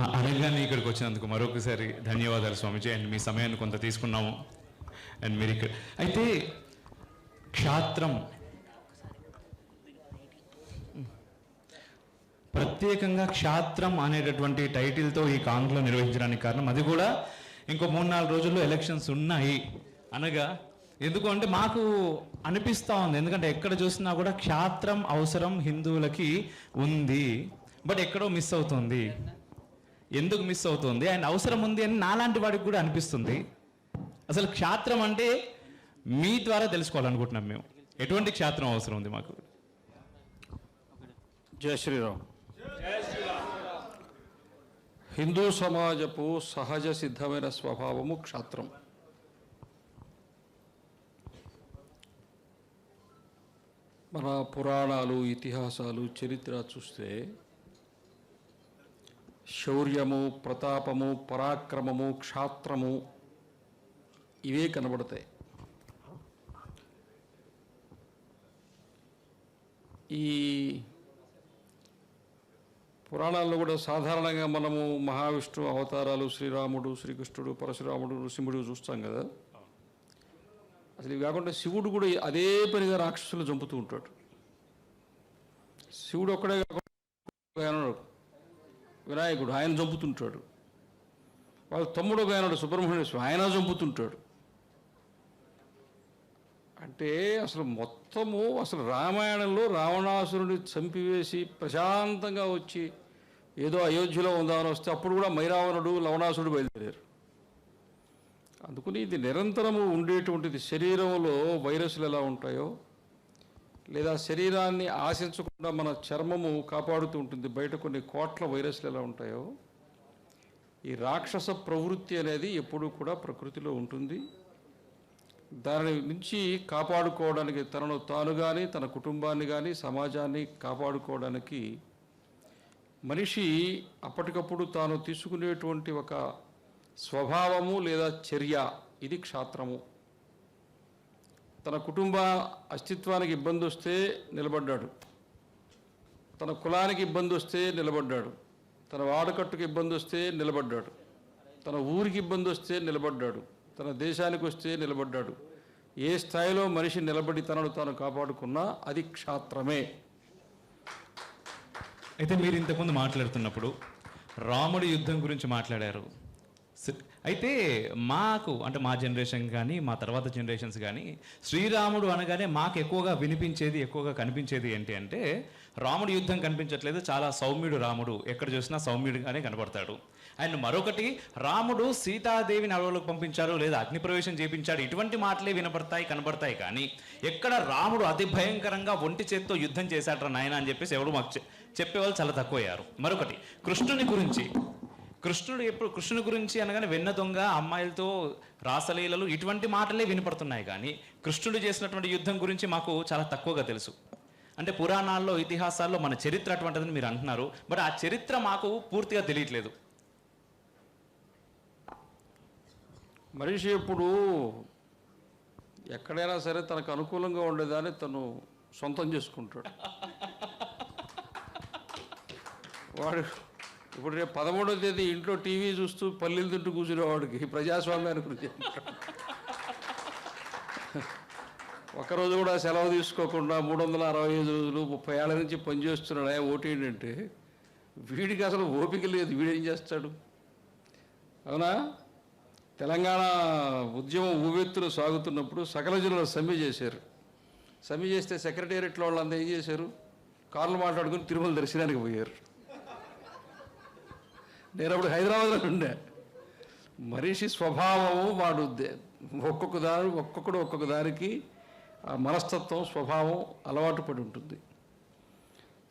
అనగానే ఇక్కడికి వచ్చినందుకు మరొకసారి ధన్యవాదాలు స్వామిజీ. అండ్ మీ సమయాన్ని కొంత తీసుకున్నాము. అండ్ మీరు ఇక్కడ అయితే క్షాత్రం ప్రత్యేకంగా క్షాత్రం అనేటటువంటి టైటిల్తో ఈ కాంగ్రెస్ నిర్వహించడానికి కారణం అది కూడా ఇంకో 3-4 రోజుల్లో ఎలక్షన్స్ ఉన్నాయి అనగా. ఎందుకు అంటే మాకు అనిపిస్తూ ఉంది, ఎందుకంటే ఎక్కడ చూసినా కూడా క్షాత్రం అవసరం హిందువులకి ఉంది, బట్ ఎక్కడో మిస్ అవుతుంది. ఎందుకు మిస్ అవుతుంది అండ్ అవసరం ఉంది అని నాలాంటి వాడికి కూడా అనిపిస్తుంది. అసలు క్షాత్రం అంటే మీ ద్వారా తెలుసుకోవాలనుకుంటున్నాం మేము, ఎటువంటి క్షాత్రం అవసరం ఉంది మాకు. జై శ్రీరామ్. హిందూ సమాజపు సహజ సిద్ధమైన స్వభావము క్షాత్రం. మన పురాణాలు, ఇతిహాసాలు, చరిత్ర చూస్తే శౌర్యము, ప్రతాపము, పరాక్రమము, క్షాత్రము ఇవే కనబడతాయి. ఈ పురాణాల్లో కూడా సాధారణంగా మనము మహావిష్ణు అవతారాలు, శ్రీరాముడు, శ్రీకృష్ణుడు, పరశురాముడు, నృసింహుడు చూస్తాం కదా. అసలు ఇవి కాకుండా శివుడు కూడా అదే పనిగా రాక్షసులు చంపుతూ ఉంటాడు. శివుడు ఒక్కడే కాకుండా వినాయకుడు ఆయన చంపుతుంటాడు. వాళ్ళ తమ్ముడు గాయనుడు సుబ్రహ్మణ్య స్వామి ఆయన చంపుతుంటాడు. అంటే అసలు మొత్తము అసలు రామాయణంలో రావణాసురుని చంపివేసి ప్రశాంతంగా వచ్చి ఏదో అయోధ్యలో ఉందామని వస్తే అప్పుడు కూడా మైరావణుడు, లవణాసురుడు బయలుదేరారు. అందుకని ఇది నిరంతరము ఉండేటువంటిది. శరీరంలో వైరస్లు ఎలా ఉంటాయో, లేదా శరీరాన్ని ఆశించకుండా మన చర్మము కాపాడుతూ ఉంటుంది, బయట కొన్ని కోట్ల వైరస్లు ఎలా ఉంటాయో, ఈ రాక్షస ప్రవృత్తి అనేది ఎప్పుడూ కూడా ప్రకృతిలో ఉంటుంది. దాని నుంచి కాపాడుకోవడానికి తనను తాను కానీ, తన కుటుంబాన్ని కానీ, సమాజాన్ని కాపాడుకోవడానికి మనిషి అప్పటికప్పుడు తాను తీసుకునేటువంటి ఒక స్వభావము లేదా చర్య, ఇది క్షాత్రము. తన కుటుంబ అస్తిత్వానికి ఇబ్బంది వస్తే నిలబడ్డాడు, తన కులానికి ఇబ్బంది వస్తే నిలబడ్డాడు, తన వాడకట్టుకు ఇబ్బంది వస్తే నిలబడ్డాడు, తన ఊరికి ఇబ్బంది వస్తే నిలబడ్డాడు, తన దేశానికి వస్తే నిలబడ్డాడు. ఏ స్థాయిలో మనిషి నిలబడి తనను తాను కాపాడుకున్నా అది క్షాత్రమే. అయితే మీరు ఇంతకుముందు మాట్లాడుతున్నప్పుడు రాముడి యుద్ధం గురించి మాట్లాడారు. అయితే మాకు అంటే మా జనరేషన్ కానీ మా తర్వాత జనరేషన్స్ కానీ శ్రీరాముడు అనగానే మాకు ఎక్కువగా వినిపించేది, ఎక్కువగా కనిపించేది ఏంటి అంటే రాముడి యుద్ధం కనిపించట్లేదు, చాలా సౌమ్యుడు రాముడు, ఎక్కడ చూసినా సౌమ్యుడుగానే కనబడతాడు. అండ్ మరొకటి, రాముడు సీతాదేవిని అడవులకు పంపించారు లేదా అగ్నిప్రవేశం చేయించాడు, ఇటువంటి మాటలే వినపడతాయి, కనబడతాయి. కానీ ఎక్కడ రాముడు అతి భయంకరంగా ఒంటి చేత్తో యుద్ధం చేశాడరా నాయన అని చెప్పేసి ఎవరు మాకు చెప్పేవాళ్ళు చాలా తక్కువయ్యారు. మరొకటి, కృష్ణుడి గురించి అనగానే వెన్న దొంగ, అమ్మాయిలతో రాసలీలలు, ఇటువంటి మాటలే వినపడుతున్నాయి. కానీ కృష్ణుడు చేసినటువంటి యుద్ధం గురించి మాకు చాలా తక్కువగా తెలుసు. అంటే పురాణాల్లో, ఇతిహాసాల్లో మన చరిత్ర అటువంటిదని మీరు అంటున్నారు, బట్ ఆ చరిత్ర మాకు పూర్తిగా తెలియట్లేదు. మనిషి ఎప్పుడు ఎక్కడైనా సరే తనకు అనుకూలంగా ఉండేదాన్ని తను సొంతం చేసుకుంటాడు. వాడు ఇప్పుడు రేపు 13వ తేదీ ఇంట్లో టీవీ చూస్తూ పల్లీలు తింటూ కూర్చునేవాడికి ప్రజాస్వామ్యాన్ని గురించి ఒక్కరోజు కూడా సెలవు తీసుకోకుండా 365 రోజులు 30 ఏళ్ళ నుంచి పనిచేస్తున్నాడు ఓటు ఏంటంటే వీడికి అసలు ఓపిక లేదు. వీడేం చేస్తాడు? అవునా? తెలంగాణ ఉద్యమం ఊవెత్తున సాగుతున్నప్పుడు సకల జిల్లాలో సమ్మె చేశారు. సమ్మె చేస్తే సెక్రటేరియట్లో వాళ్ళంతా ఏం చేశారు? కార్లు మాట్లాడుకుని తిరుమల దర్శనానికి పోయారు. నేను అప్పుడు హైదరాబాద్లో ఉండే. మనిషి స్వభావము వాడు ఒక్కొక్క దానికి ఆ మనస్తత్వం, స్వభావం అలవాటు పడి ఉంటుంది.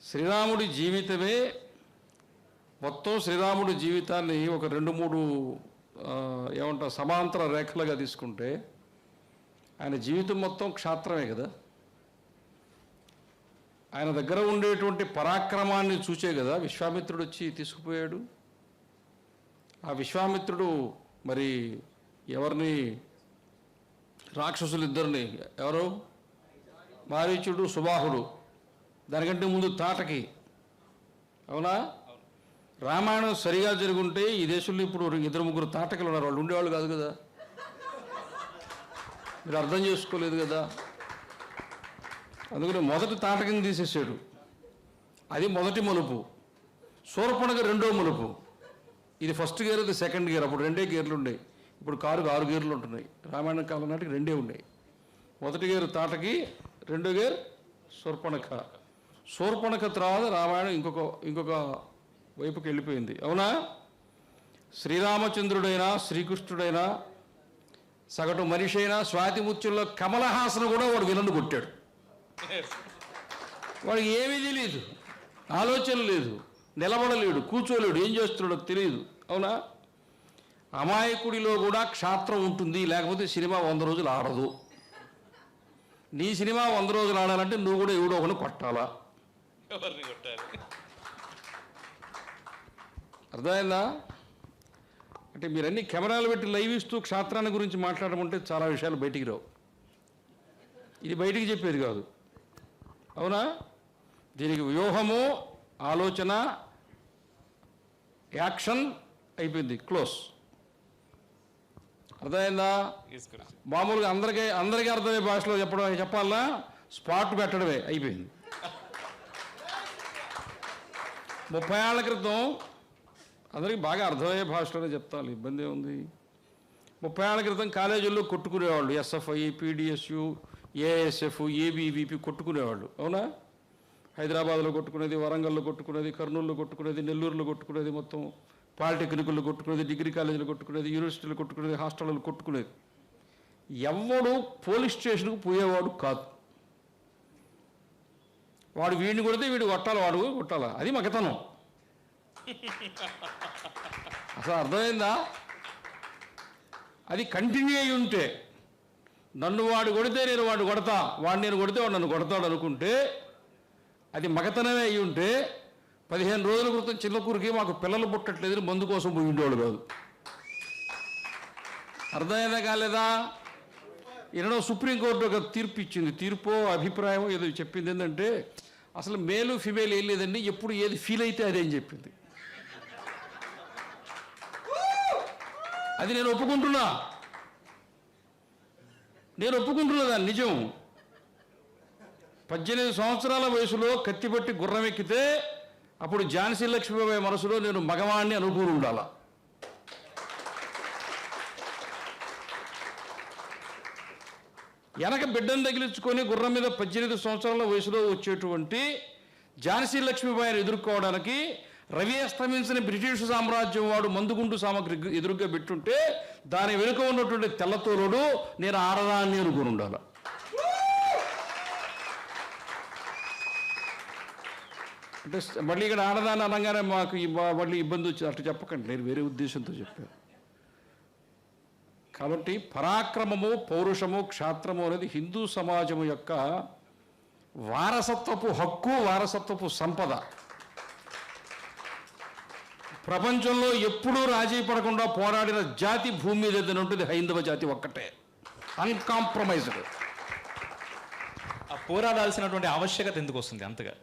శ్రీరాముడి జీవితమే మొత్తం శ్రీరాముడి జీవితాన్ని ఒక 2-3 ఏమంటారు సమాంతర రేఖలుగా తీసుకుంటే ఆయన జీవితం మొత్తం క్షాత్రమే కదా. ఆయన దగ్గర ఉండేటువంటి పరాక్రమాన్ని చూచే కదా విశ్వామిత్రుడు వచ్చి తీసుకుపోయాడు. ఆ విశ్వామిత్రుడు మరి ఎవరిని, రాక్షసులిద్దరిని, ఎవరు, మారీచుడు, సుబాహుడు, దానికంటే ముందు తాటకి, అవునా, రామాయణం సరిగా జరుగుంటే ఈ దేశంలో ఇప్పుడు 2-3 తాటకలు ఉన్నారు, వాళ్ళు ఉండేవాళ్ళు కాదు కదా. మీరు అర్థం చేసుకోలేదు కదా. అందుకని మొదటి తాటకం తీసేసాడు, అది మొదటి మలుపు. శూర్పణఖ రెండో మలుపు. ఇది ఫస్ట్ గేర్, అది సెకండ్ గేర్. అప్పుడు 2 గేర్లు ఉండేవి, ఇప్పుడు కారుకు 6 గేర్లు ఉంటున్నాయి. రామాయణ కాలం నాటికి 2 ఉండేవి. మొదటి గేరు తాటకి, రెండో గేర్ శూర్పణఖ. శూర్పణఖ తర్వాత రామాయణం ఇంకొక వైపుకి వెళ్ళిపోయింది. అవునా? శ్రీరామచంద్రుడైనా, శ్రీకృష్ణుడైనా, సగటు మనిషి అయినా, స్వాతిముత్యంలో కమలహాసన కూడా వాడు విలన్ను కొట్టాడు. వాడికి ఏమీ తెలియదు, ఆలోచన లేదు, నిలబడలేడు, కూర్చోలేడు, ఏం చేస్తున్నాడో తెలియదు. అవునా? అమాయకుడిలో కూడా క్షాత్రం ఉంటుంది, లేకపోతే సినిమా 100 రోజులు ఆడదు. నీ సినిమా 100 రోజులు ఆడాలంటే నువ్వు కూడా ఎవడో ఒకటి కొట్టాలా. అర్థమైందా? అంటే మీరన్నీ కెమెరాలు పెట్టి లైవ్ ఇస్తూ క్షాత్రాన్ని గురించి మాట్లాడమంటే చాలా విషయాలు బయటికి రావు. ఇది బయటికి చెప్పేది కాదు. అవునా? దీనికి వ్యూహము, ఆలోచన, యాక్షన్ అయిపోయింది, క్లోజ్. అర్థమైందా? మామూలుగా అందరికీ అర్థమయ్యే భాషలో చెప్పాలా, స్పాట్ పెట్టడమే అయిపోయింది. 30 ఏళ్ల క్రితం అందరికీ బాగా అర్థమయ్యే భాషలోనే చెప్తాను, ఇబ్బంది ఏముంది. 30 ఏళ్ల క్రితం కాలేజీల్లో కొట్టుకునేవాళ్ళు, ఎస్ఎఫ్ఐ, పీడిఎస్యు, ఏఎస్ఎఫ్, ఏబీవీపీ కొట్టుకునేవాళ్ళు. అవునా? హైదరాబాద్లో కొట్టుకునేది, వరంగల్లో కొట్టుకునేది, కర్నూలులో కొట్టుకునేది, నెల్లూరులో కొట్టుకునేది, మొత్తం పాలిటెక్నికల్లో కొట్టుకునేది, డిగ్రీ కాలేజీలో కొట్టుకునేది, యూనివర్సిటీలో కొట్టుకునేది, హాస్టల్లో కొట్టుకునేది. ఎవడు పోలీస్ స్టేషన్కు పోయేవాడు కాదు. వాడు వీడిని కొడితే వీడు కొట్టాలి, వాడు కొట్టాలా, అది మగతనం. అసలు అర్థమైందా? అది కంటిన్యూ అయి ఉంటే, నన్ను వాడు కొడితే నేను వాడు కొడతా, వాడు నేను కొడితే వాడు నన్ను కొడతాడు అనుకుంటే అది మగతనమే అయి ఉంటే 15 రోజుల క్రితం చిన్నకూరికి మాకు పిల్లలు పుట్టట్లేదని మందు కోసం పోయి ఉండేవాడు కాదు. అర్థమైందా కాలేదా? ఈనాడు సుప్రీంకోర్టు ఒక తీర్పు ఇచ్చింది. తీర్పు అభిప్రాయం ఏదో చెప్పింది ఏంటంటే, అసలు మేలు ఫిమేల్ ఏం లేదండి, ఎప్పుడు ఏది ఫీల్ అయితే అదేం చెప్పింది. అది నేను ఒప్పుకుంటున్నా దాన్ని, నిజం. 18 సంవత్సరాల వయసులో కత్తిపట్టి గుర్రం ఎక్కితే అప్పుడు ఝాన్సీ లక్ష్మీబాయి మనసులో నేను మగవాణ్ణి అనుకుని ఉండాల. వెనక బిడ్డను తగిలించుకొని గుర్రం మీద 18 సంవత్సరాల వయసులో వచ్చేటువంటి ఝాన్సీ లక్ష్మీబాయిని ఎదుర్కోవడానికి రవి అస్తమించిన బ్రిటిష్ సామ్రాజ్యం వాడు మందుగుండు సామగ్రి ఎదురుగా పెట్టుంటే దాని వెనుక ఉన్నటువంటి తెల్లతోలుడు నేను ఆడదాన్ని అనుకుని ఉండాల. అంటే మళ్ళీ ఇక్కడ ఆడదాన్ని అనగానే మాకు మళ్ళీ ఇబ్బంది వచ్చింది అట్లా చెప్పకండి, నేను వేరే ఉద్దేశంతో చెప్పాను. కాబట్టి పరాక్రమము, పౌరుషము, క్షాత్రము అనేది హిందూ సమాజము యొక్క వారసత్వపు హక్కు, వారసత్వపు సంపద. ప్రపంచంలో ఎప్పుడూ రాజీ పడకుండా పోరాడిన జాతి భూమి మీద ఏదైనా ఉంటుంది, హైందవ జాతి ఒక్కటే, అన్కాంప్రమైజ్డ్. ఆ పోరాడాల్సినటువంటి ఆవశ్యకత ఎందుకు వస్తుంది అంతగా?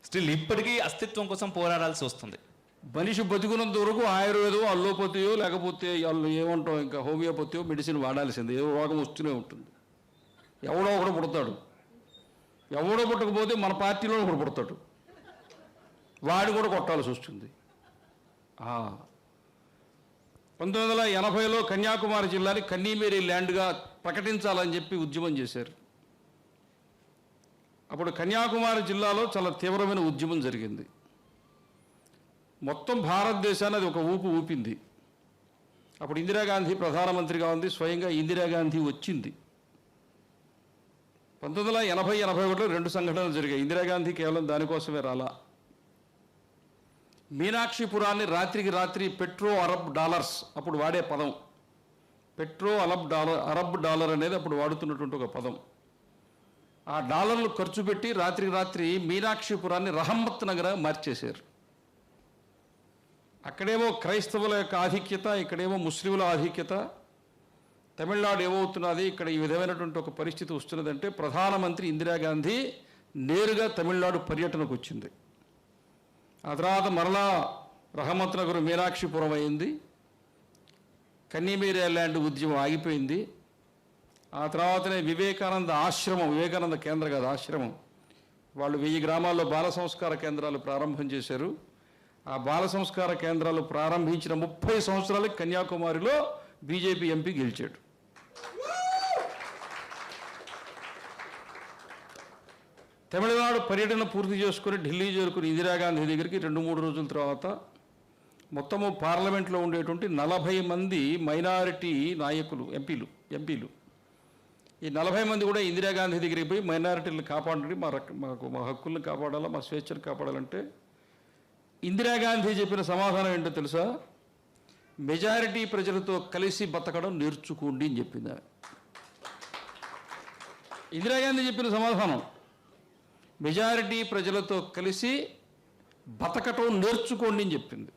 స్టిల్ ఇప్పటికీ అస్తిత్వం కోసం పోరాడాల్సి వస్తుంది. మనిషి బతుకున్నంత వరకు ఆయుర్వేదం, అల్లోపతియో లేకపోతే వాళ్ళు ఏమంటాం ఇంకా హోమియోపతియో మెడిసిన్ వాడాల్సిందే. ఏదో రోగం వస్తూనే ఉంటుంది. ఎవడో ఒకడు పుడతాడు. ఎవడో పుట్టకపోతే మన పార్టీలో ఒకడు పుడతాడు, వాడు కూడా కొట్టాల్సి వస్తుంది. 1980లో కన్యాకుమారి జిల్లాని కన్నీమేరీ ల్యాండ్గా ప్రకటించాలని చెప్పి ఉద్యమం చేశారు. అప్పుడు కన్యాకుమారి జిల్లాలో చాలా తీవ్రమైన ఉద్యమం జరిగింది. మొత్తం భారతదేశాన్ని అది ఒక ఊపింది. అప్పుడు ఇందిరాగాంధీ ప్రధానమంత్రిగా ఉంది, స్వయంగా ఇందిరాగాంధీ వచ్చింది. 1980-81లో 2 సంఘటనలు జరిగాయి. ఇందిరాగాంధీ కేవలం దానికోసమే రాలా. మీనాక్షిపురాన్ని రాత్రికి రాత్రి పెట్రో అరబ్ డాలర్స్, అప్పుడు వాడే పదం, పెట్రో అరబ్ డాలర్ అనేది అప్పుడు వాడుతున్నటువంటి ఒక పదం. ఆ డాలర్లు ఖర్చు పెట్టి రాత్రికి రాత్రి మీనాక్షిపురాన్ని రహమ్మత్ నగర్ మార్చేశారు. అక్కడేమో క్రైస్తవుల యొక్క ఆధిక్యత, ఇక్కడేమో ముస్లింల ఆధిక్యత. తమిళనాడు ఏమవుతున్నది, ఇక్కడ ఈ విధమైనటువంటి ఒక పరిస్థితి వస్తున్నదంటే ప్రధానమంత్రి ఇందిరాగాంధీ నేరుగా తమిళనాడు పర్యటనకు వచ్చింది. ఆ తర్వాత మరలా రహమత్ నగర్ మీనాక్షిపురం అయింది. కన్నీమేరియా ల్యాండ్ ఉద్యమం ఆగిపోయింది. ఆ తర్వాతనే వివేకానంద కేంద్ర కాదు ఆశ్రమం, వాళ్ళు 1000 గ్రామాల్లో బాల సంస్కార కేంద్రాలు ప్రారంభం చేశారు. ఆ బాల సంస్కార కేంద్రాలు ప్రారంభించిన 30 సంవత్సరాలకి కన్యాకుమారిలో బీజేపీ ఎంపీ గెలిచాడు. తమిళనాడు పర్యటన పూర్తి చేసుకుని ఢిల్లీ చేరుకుని ఇందిరాగాంధీ దగ్గరికి 2-3 రోజుల తర్వాత మొత్తము పార్లమెంట్లో ఉండేటువంటి 40 మంది మైనారిటీ నాయకులు ఎంపీలు ఈ 40 మంది కూడా ఇందిరాగాంధీ దగ్గరికి పోయి మైనారిటీలను కాపాడండి, మా హక్కులను కాపాడాలా, మా స్వేచ్ఛను కాపాడాలంటే ఇందిరాగాంధీ చెప్పిన సమాధానం ఏంటో తెలుసా? మెజారిటీ ప్రజలతో కలిసి బతకడం నేర్చుకోండి అని చెప్పింది ఆమె. ఇందిరాగాంధీ చెప్పిన సమాధానం మెజారిటీ ప్రజలతో కలిసి బతకటం నేర్చుకోండి అని చెప్పింది.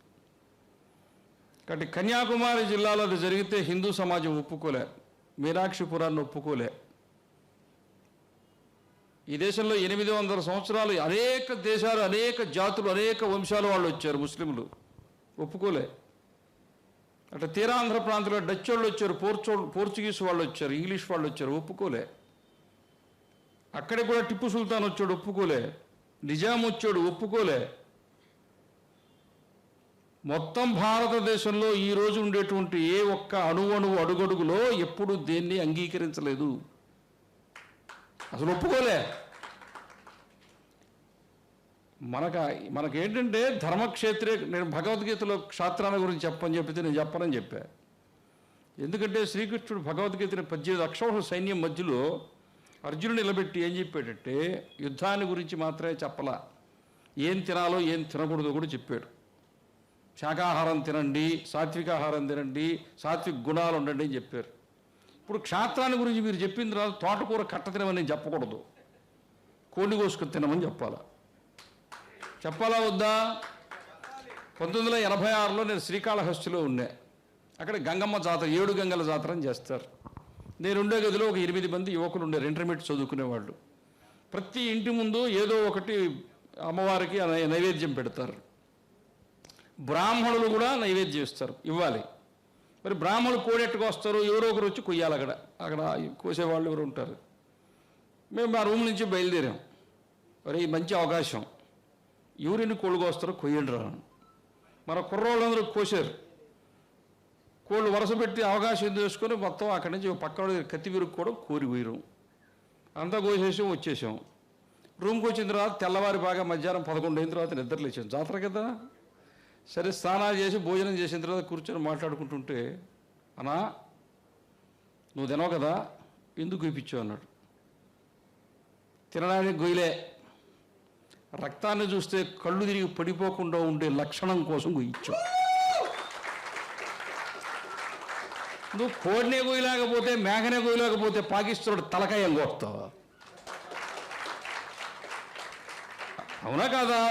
కాబట్టి కన్యాకుమారి జిల్లాలో అది జరిగితే హిందూ సమాజం ఒప్పుకోలే, మీనాక్షిపురాన్ని ఒప్పుకోలే. ఈ దేశంలో 800 సంవత్సరాలు అనేక దేశాలు, అనేక జాతులు, అనేక వంశాలు వాళ్ళు వచ్చారు, ముస్లింలు ఒప్పుకోలే. అట్లా తీరాంధ్ర ప్రాంతంలో డచ్ వాళ్ళు వచ్చారు, పోర్చుగీస్ వాళ్ళు వచ్చారు, ఇంగ్లీష్ వాళ్ళు వచ్చారు, ఒప్పుకోలే. అక్కడికి కూడా టిప్పు సుల్తాన్ వచ్చాడు, ఒప్పుకోలే. నిజాం వచ్చాడు, ఒప్పుకోలే. మొత్తం భారతదేశంలో ఈరోజు ఉండేటువంటి ఏ ఒక్క అణువణువు అడుగడుగులో ఎప్పుడు దేన్ని అంగీకరించలేదు, అసలు ఒప్పుకోలే. మనకేంటంటే ధర్మక్షేత్రే, నేను భగవద్గీతలో క్షాత్రాల గురించి చెప్పని చెప్పితే నేను చెప్పనని చెప్పా. ఎందుకంటే శ్రీకృష్ణుడు భగవద్గీతని 18 అక్షౌహిణ సైన్యం మధ్యలో అర్జునుడు నిలబెట్టి ఏం చెప్పాడంటే యుద్ధాన్ని గురించి మాత్రమే చెప్పలా, ఏం తినాలో ఏం తినకూడదో కూడా చెప్పాడు. శాకాహారం తినండి, సాత్వికాహారం తినండి, సాత్విక గుణాలు ఉండండి అని చెప్పారు. ఇప్పుడు క్షాత్రాన్ని గురించి మీరు చెప్పిన తర్వాత తోటకూర కట్ట తినమని నేను చెప్పకూడదు, కోడి కోసుకొని తినమని చెప్పాలా వద్దా? 1986లో నేను శ్రీకాళహస్తిలో ఉన్నా. అక్కడ గంగమ్మ జాతర, 7 గంగల జాతర అని చేస్తారు. నేను ఉండే గదిలో ఒక 8 మంది యువకులు ఉండారు, ఇంటర్మీడియట్ చదువుకునేవాళ్ళు. ప్రతి ఇంటి ముందు ఏదో ఒకటి అమ్మవారికి నైవేద్యం పెడతారు. బ్రాహ్మణులు కూడా నైవేద్యం ఇస్తారు, ఇవ్వాలి. మరి బ్రాహ్మణులు కోడెట్టుకు వస్తారు, ఎవరో ఒకరు వచ్చి కొయ్యాలి. అక్కడ కోసేవాళ్ళు ఎవరు ఉంటారు. మేము మా రూమ్ నుంచి బయలుదేరాం. మరి ఈ మంచి అవకాశం, ఎవరిని కోళ్ళు కోస్తారో కొయ్యండి రా. మన కుర్రోళ్ళందరూ కోసారు. కోళ్ళు వరుస పెట్టి అవకాశం చేసుకొని మొత్తం అక్కడి నుంచి పక్క కత్తి విరుగు కూడా కోరి పోయిరం. అంతా కోసేసాం, వచ్చేసాం. రూమ్కి వచ్చిన తర్వాత తెల్లవారి బాగా మధ్యాహ్నం 11 అయిన తర్వాత నిద్ర లేచాం, జాతర కదా. సరే స్నానాలు చేసి భోజనం చేసిన తర్వాత కూర్చొని మాట్లాడుకుంటుంటే, అన్నా నువ్వు తినవు కదా, ఎందుకు ఇప్పించావు అన్నాడు. తినడానికి గొయ్యలే, రక్తాన్ని చూస్తే కళ్ళు తిరిగి పడిపోకుండా ఉండే లక్షణం కోసం గొయ్యిచ్చావు. నువ్వు కోడినే గొయ్యలేకపోతే, మేకనే గొయ్యలేకపోతే పాకిస్తాడు తలకాయ కొడతావా? అవునా కాదా?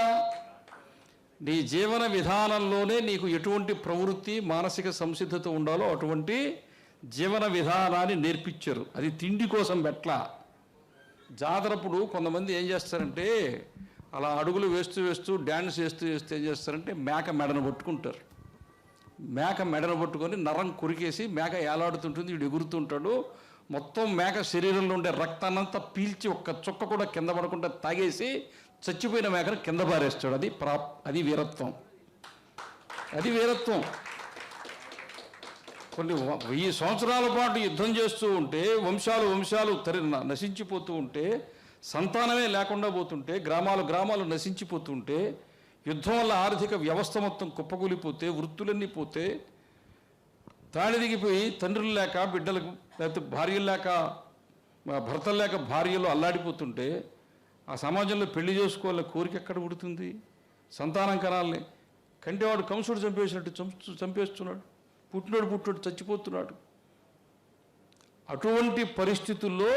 నీ జీవన విధానంలోనే నీకు ఎటువంటి ప్రవృత్తి, మానసిక సంసిద్ధత ఉండాలో అటువంటి జీవన విధానాన్ని నేర్పించారు. అది తిండి కోసం పెట్ల. జాతరప్పుడు కొంతమంది ఏం చేస్తారంటే అలా అడుగులు వేస్తూ డ్యాన్స్ చేస్తూ ఏం చేస్తారంటే మేక మెడను పట్టుకుంటారు. మేక మెడను పట్టుకొని నరం కొరికేసి మేక ఏలాడుతుంటుంది, వీడు ఎగురుతుంటాడు. మొత్తం మేక శరీరంలో ఉండే రక్తాన్నంతా పీల్చి ఒక్క చుక్క కూడా కింద పడకుండా తాగేసి చచ్చిపోయిన మేకను కింద పారేస్తాడు. అది వీరత్వం. కొన్ని 1000 సంవత్సరాల పాటు యుద్ధం చేస్తూ ఉంటే, వంశాలు నశించిపోతూ ఉంటే, సంతానమే లేకుండా పోతుంటే, గ్రామాలు నశించిపోతుంటే, యుద్ధం వల్ల ఆర్థిక వ్యవస్థ మొత్తం కుప్పకూలిపోతే, వృత్తులన్నీ పోతే, తాళి దిగిపోయి తండ్రులు లేక బిడ్డలకు, లేకపోతే భార్యలు లేక భర్తలు లేక భార్యలు అల్లాడిపోతుంటే, ఆ సమాజంలో పెళ్లి చేసుకోవాలని కోరిక ఎక్కడ పుడుతుంది? సంతానం కనాలని కంటేవాడు కంసుడు చంపేసినట్టు చంపేస్తున్నాడు, పుట్టినోడు చచ్చిపోతున్నాడు. అటువంటి పరిస్థితుల్లో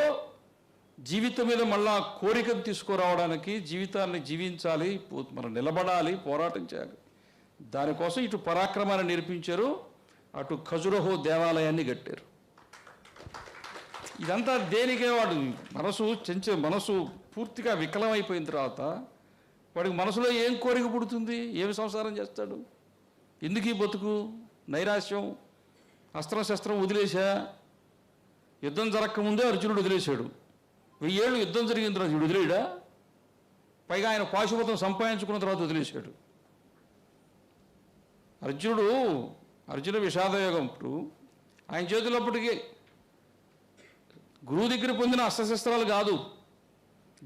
జీవితం మీద మళ్ళా కోరికను తీసుకురావడానికి, జీవితాన్ని జీవించాలి, మనం నిలబడాలి, పోరాటం చేయాలి. దానికోసం ఇటు పరాక్రమాన్ని నేర్పించారు, అటు ఖజురహో దేవాలయాన్ని కట్టారు. ఇదంతా దేనికే? వాడు మనసు పూర్తిగా వికలమైపోయిన తర్వాత వాడికి మనసులో ఏం కోరిక పుడుతుంది? ఏమి సంసారం చేస్తాడు? ఎందుకు ఈ బతుకు, నైరాశ్యం, అస్త్రశస్త్రం వదిలేశా. యుద్ధం జరగకముందే అర్జునుడు వదిలేశాడు. 1000 ఏళ్ళు యుద్ధం జరిగిన తర్వాత వీడు వదిలేడా? పైగా ఆయన పాశుపతం సంపాదించుకున్న తర్వాత వదిలేశాడు. అర్జున విషాదయోగం ఇప్పుడు ఆయన చేతులప్పటికీ గురువు దగ్గర పొందిన అస్త్రశస్త్రాలు కాదు,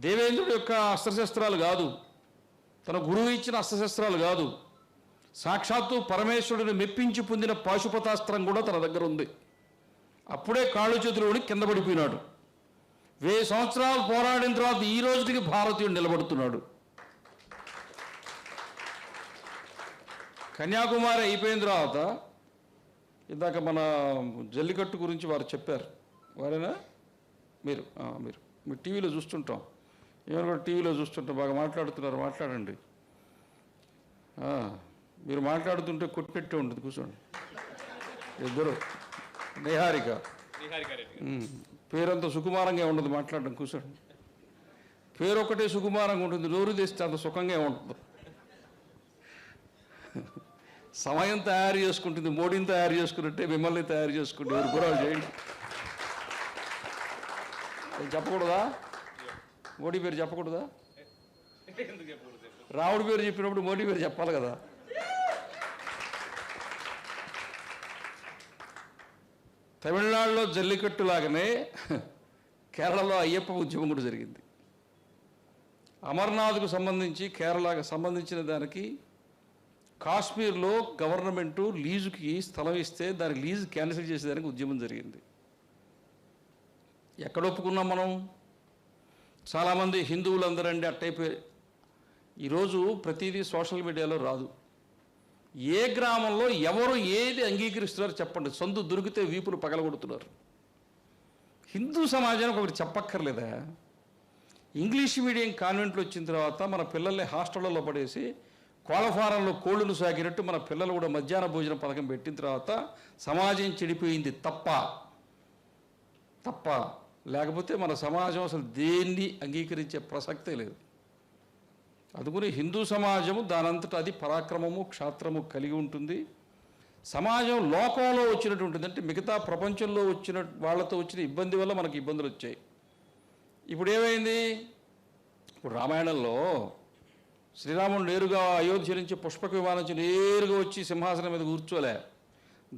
దేవేంద్రుడి యొక్క అస్త్రశస్త్రాలు కాదు, తన గురువు ఇచ్చిన అస్త్రశస్త్రాలు కాదు, సాక్షాత్తు పరమేశ్వరుడిని మెప్పించి పొందిన పాశుపతాస్త్రం కూడా తన దగ్గర ఉంది. అప్పుడే కాళ్ళు చేతులు కింద పడిపోయినాడు. 1000 సంవత్సరాలు పోరాడిన తర్వాత ఈ రోజుకి భారతీయుడు నిలబడుతున్నాడు. కన్యాకుమారి అయిపోయిన తర్వాత ఇందాక మన జల్లికట్టు గురించి వారు చెప్పారు. వారేనా మీరు టీవీలో చూస్తుంటాం, ఏమైనా కూడా టీవీలో చూస్తుంటాం, బాగా మాట్లాడుతున్నారు, మాట్లాడండి. మీరు మాట్లాడుతుంటే కొట్టినట్టే ఉంటుంది, కూర్చోండి. ఇద్దరు నిహారిక పేరంత సుకుమారంగా ఉండదు మాట్లాడడం, కూర్చోండి. పేరు ఒకటే సుకుమారంగా ఉంటుంది, నోరు తెస్తే అంత సుఖంగా ఉంటుంది. సమయం తయారు చేసుకుంటుంది, మోడీని తయారు చేసుకున్నట్టే మిమ్మల్ని తయారు చేసుకుంటే ఎవరు కూడా చేయండి. చెప్పకూడదా? మోడీ పేరు చెప్పకూడదా? రాముడి పేరు చెప్పినప్పుడు మోడీ పేరు చెప్పాలి కదా. తమిళనాడులో జల్లికట్టు లాగానే కేరళలో అయ్యప్ప ఉద్యమం కూడా జరిగింది. అమర్నాథ్కు సంబంధించి కేరళకు సంబంధించిన దానికి కాశ్మీర్లో గవర్నమెంటు లీజుకి స్థలం ఇస్తే దాని లీజు క్యాన్సిల్ చేసేదానికి ఉద్యమం జరిగింది. ఎక్కడ ఒప్పుకున్నాం మనం? చాలామంది హిందువులందరండి అట్టయిపోయి ఈరోజు ప్రతిదీ సోషల్ మీడియాలో రాదు. ఏ గ్రామంలో ఎవరు ఏది అంగీకరిస్తున్నారో చెప్పండి. సందు దొరికితే వీపులు పగలగొడుతున్నారు. హిందూ సమాజానికి ఒకటి చెప్పక్కర్లేదా? ఇంగ్లీష్ మీడియం కాన్వెంట్లు వచ్చిన తర్వాత మన పిల్లల్ని హాస్టళ్లలో పడేసి కోళ్ళఫారంలో కోళ్ళను సాగినట్టు మన పిల్లలు కూడా మధ్యాహ్న భోజన పథకం పెట్టిన తర్వాత సమాజం చెడిపోయింది తప్ప లేకపోతే మన సమాజం అసలు దేన్ని అంగీకరించే ప్రసక్తే లేదు. అందుకని హిందూ సమాజము దానంతటా అది పరాక్రమము క్షాత్రము కలిగి ఉంటుంది. సమాజం లోకంలో వచ్చినటువంటిది అంటే మిగతా ప్రపంచంలో వచ్చిన వాళ్ళతో వచ్చిన ఇబ్బంది వల్ల మనకి ఇబ్బందులు వచ్చాయి. ఇప్పుడు ఏమైంది? ఇప్పుడు రామాయణంలో శ్రీరాముడు నేరుగా అయోధ్య నుంచి పుష్పక విమానం నుంచి నేరుగా వచ్చి సింహాసనం మీద కూర్చోలే.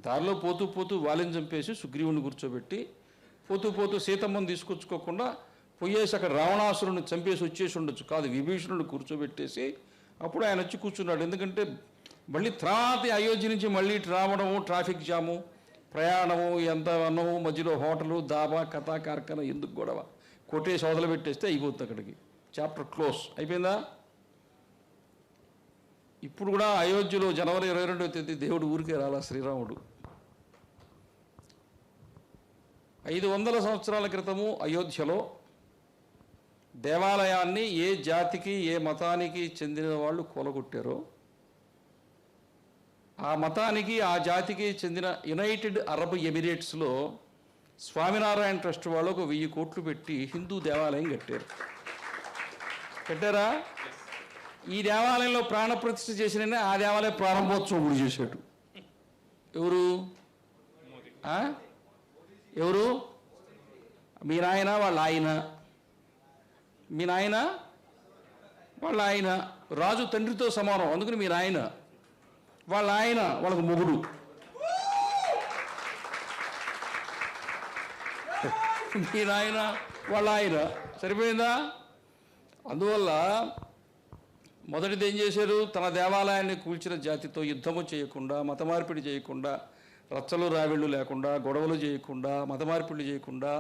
దారిలో పోతూ వాలిని చంపేసి సుగ్రీవుని కూర్చోబెట్టి పోతూ సీతమ్మను తీసుకొచ్చుకోకుండా పోయేసి అక్కడ రావణాసురుని చంపేసి వచ్చేసి ఉండొచ్చు. కాదు, విభీషణుడు కూర్చోబెట్టేసి అప్పుడు ఆయన వచ్చి కూర్చున్నాడు. ఎందుకంటే మళ్ళీ తర్వాత అయోధ్య నుంచి మళ్ళీ రావడము, ట్రాఫిక్ జాము, ప్రయాణము, ఎంత అన్నము, మధ్యలో హోటలు, దాబా, కథా కార్ఖానా, ఎందుకు గొడవ, కొట్టేసి వదలు పెట్టేస్తే అయిపోతుంది. అక్కడికి చాప్టర్ క్లోజ్ అయిపోయిందా? ఇప్పుడు కూడా అయోధ్యలో జనవరి 22వ తేదీ దేవుడు ఊరికే రాలా. శ్రీరాముడు 500 సంవత్సరాల క్రితము అయోధ్యలో దేవాలయాన్ని ఏ జాతికి ఏ మతానికి చెందిన వాళ్ళు కూలగొట్టారో ఆ మతానికి ఆ జాతికి చెందిన యునైటెడ్ అరబ్ ఎమిరేట్స్లో స్వామినారాయణ ట్రస్ట్ వాళ్ళు ఒక 1000 కోట్లు పెట్టి హిందూ దేవాలయం కట్టారా? ఈ దేవాలయంలో ప్రాణప్రతిష్ఠ చేసిన ఆ దేవాలయం ప్రారంభోత్సవం కూడా చేశాడు. ఎవరు? మీ నాయన వాళ్ళ ఆయన, మీ నాయన వాళ్ళ ఆయన, రాజు తండ్రితో సమానం. అందుకని మీ నాయన వాళ్ళ ఆయన వాళ్ళకు మొగుడు. మీ నాయన వాళ్ళ ఆయన సరిపోయిందా? అందువల్ల మొదటిది ఏం చేశారు? తన దేవాలయాన్ని కూల్చిన జాతితో యుద్ధము చేయకుండా, మత మార్పిడి చేయకుండా, రచ్చలు రావిళ్ళు లేకుండా, గొడవలు చేయకుండా, మత మార్పిడి చేయకుండా,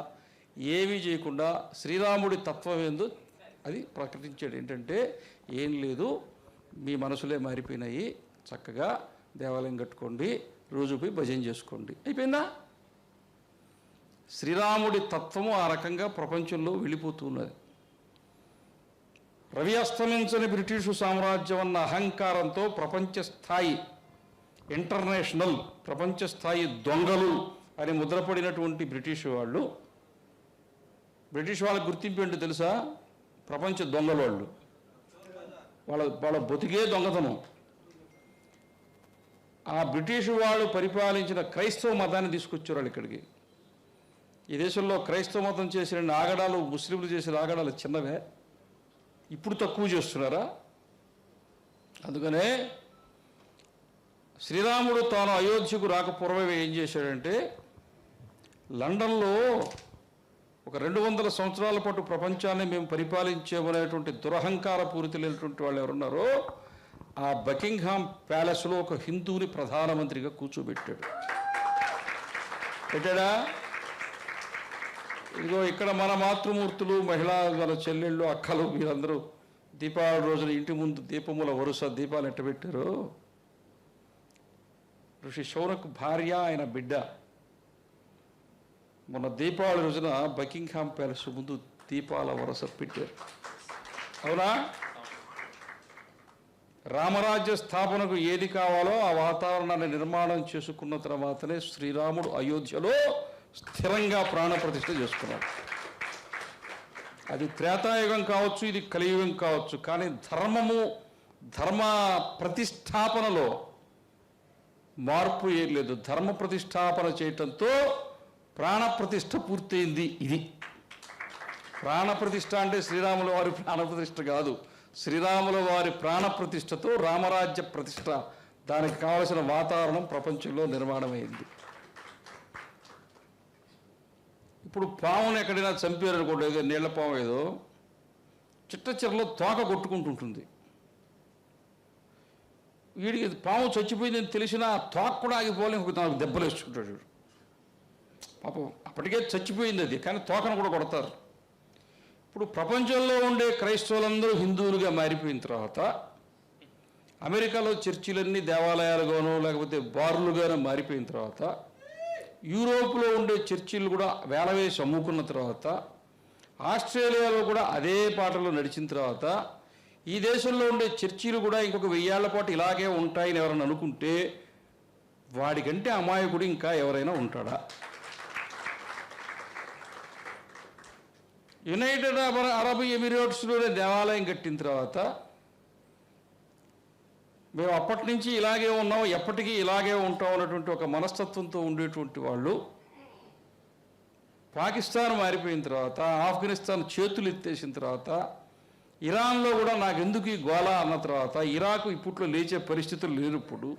ఏమీ చేయకుండా శ్రీరాముడి తత్వం ఏందో అది ప్రకటించాడు. ఏంటంటే ఏం లేదు, మీ మనసులే మారిపోయినాయి, చక్కగా దేవాలయం కట్టుకోండి, రోజు పోయి భజన చేసుకోండి, అయిపోయిందా? శ్రీరాముడి తత్వము ఆ రకంగా ప్రపంచంలో వెళ్ళిపోతున్నది. రవి అస్తమించని బ్రిటిషు సామ్రాజ్యం అన్న అహంకారంతో ప్రపంచ స్థాయి ఇంటర్నేషనల్ ప్రపంచ స్థాయి దొంగలు అని ముద్రపడినటువంటి బ్రిటిష్ వాళ్ళ గుర్తింపు ఏంటో తెలుసా? ప్రపంచ దొంగలు వాళ్ళు. వాళ్ళ బతికే దొంగతనం. ఆ బ్రిటిష్ వాళ్ళు పరిపాలించిన క్రైస్తవ మతాన్ని తీసుకొచ్చారు వాళ్ళు ఇక్కడికి. ఈ దేశంలో క్రైస్తవ మతం చేసిన ఆగడాలు, ముస్లింలు చేసిన ఆగడాలు చిన్నవే, ఇప్పుడు తక్కువ చేస్తున్నారా? అందుకనే శ్రీరాముడు తాను అయోధ్యకు రాకపూర్వమే ఏం చేశాడంటే, లండన్లో ఒక 200 సంవత్సరాల పాటు ప్రపంచాన్ని మేము పరిపాలించామనేటువంటి దురహంకార పూరితులైనటువంటి వాళ్ళు ఎవరున్నారో ఆ బకింగ్హామ్ ప్యాలెస్లో ఒక హిందువుని ప్రధానమంత్రిగా కూర్చోబెట్టాడు. పెట్టాడా? ఇదిగో ఇక్కడ మన మాతృమూర్తులు, మహిళా మన చెల్లెళ్ళు, అక్కలు మీరందరూ దీపావళి రోజున ఇంటి ముందు దీపముల వరుస దీపాలు ఎట్టబెట్టారు. ఋషి శౌనక్ భార్య, ఆయన బిడ్డ మొన్న దీపావళి రోజున బకింగ్హామ్ ప్యాలెస్ ముందు దీపాల వరుస పెట్టారు. అవునా? రామరాజ్య స్థాపనకు ఏది కావాలో ఆ వాతావరణాన్ని నిర్మాణం చేసుకున్న తర్వాతనే శ్రీరాముడు అయోధ్యలో స్థిరంగా ప్రాణప్రతిష్ఠ చేసుకున్నాడు. అది త్రేతాయుగం కావచ్చు, ఇది కలియుగం కావచ్చు, కానీ ధర్మ ప్రతిష్టాపనలో మార్పు ఏం లేదు. ధర్మ ప్రతిష్టాపన చేయటంతో ప్రాణప్రతిష్ఠ పూర్తయింది. ఇది ప్రాణప్రతిష్ఠ అంటే శ్రీరాముల వారి ప్రాణప్రతిష్ఠ కాదు, శ్రీరాముల వారి ప్రాణప్రతిష్ఠతో రామరాజ్య ప్రతిష్ఠ, దానికి కావలసిన వాతావరణం ప్రపంచంలో నిర్మాణమైంది. ఇప్పుడు పామును ఎక్కడైనా చంపారనుకోండి, ఏదో నీళ్ల పాము ఏదో చిట్ట చిరలో తోక కొట్టుకుంటుంటుంది. వీడికి పాము చచ్చిపోయిందని తెలిసినా తోక కూడా ఆగిపోలేక నాకు దెబ్బలు వేసుకుంటాడు. పాపం అప్పటికే చచ్చిపోయింది అది, కానీ తోకను కూడా కొడతారు. ఇప్పుడు ప్రపంచంలో ఉండే క్రైస్తవులందరూ హిందువులుగా మారిపోయిన తర్వాత అమెరికాలో చర్చిలన్నీ దేవాలయాలుగానో లేకపోతే బార్లుగానో మారిపోయిన తర్వాత, యూరోప్లో ఉండే చర్చిలు కూడా వేలవేసి అమ్ముకున్న తర్వాత, ఆస్ట్రేలియాలో కూడా అదే పాటలో నడిచిన తర్వాత, ఈ దేశంలో ఉండే చర్చిలు కూడా ఇంకొక 1000 ఏళ్ల పాటు ఇలాగే ఉంటాయని ఎవరైనా అనుకుంటే వాడికంటే అమాయకుడు ఇంకా ఎవరైనా ఉంటాడా? యునైటెడ్ అరబ్ ఎమిరేట్స్లోనే దేవాలయం కట్టిన తర్వాత మేము అప్పటి నుంచి ఇలాగే ఉన్నాం, ఎప్పటికీ ఇలాగే ఉంటాం అన్నటువంటి ఒక మనస్తత్వంతో ఉండేటువంటి వాళ్ళు పాకిస్తాన్ మారిపోయిన తర్వాత, ఆఫ్ఘనిస్తాన్ చేతులు ఎత్తేసిన తర్వాత, ఇరాన్లో కూడా నాకెందుకు ఈ గోళ అన్న తర్వాత, ఇరాక్ ఇప్పట్లో లేచే పరిస్థితులు లేనప్పుడు,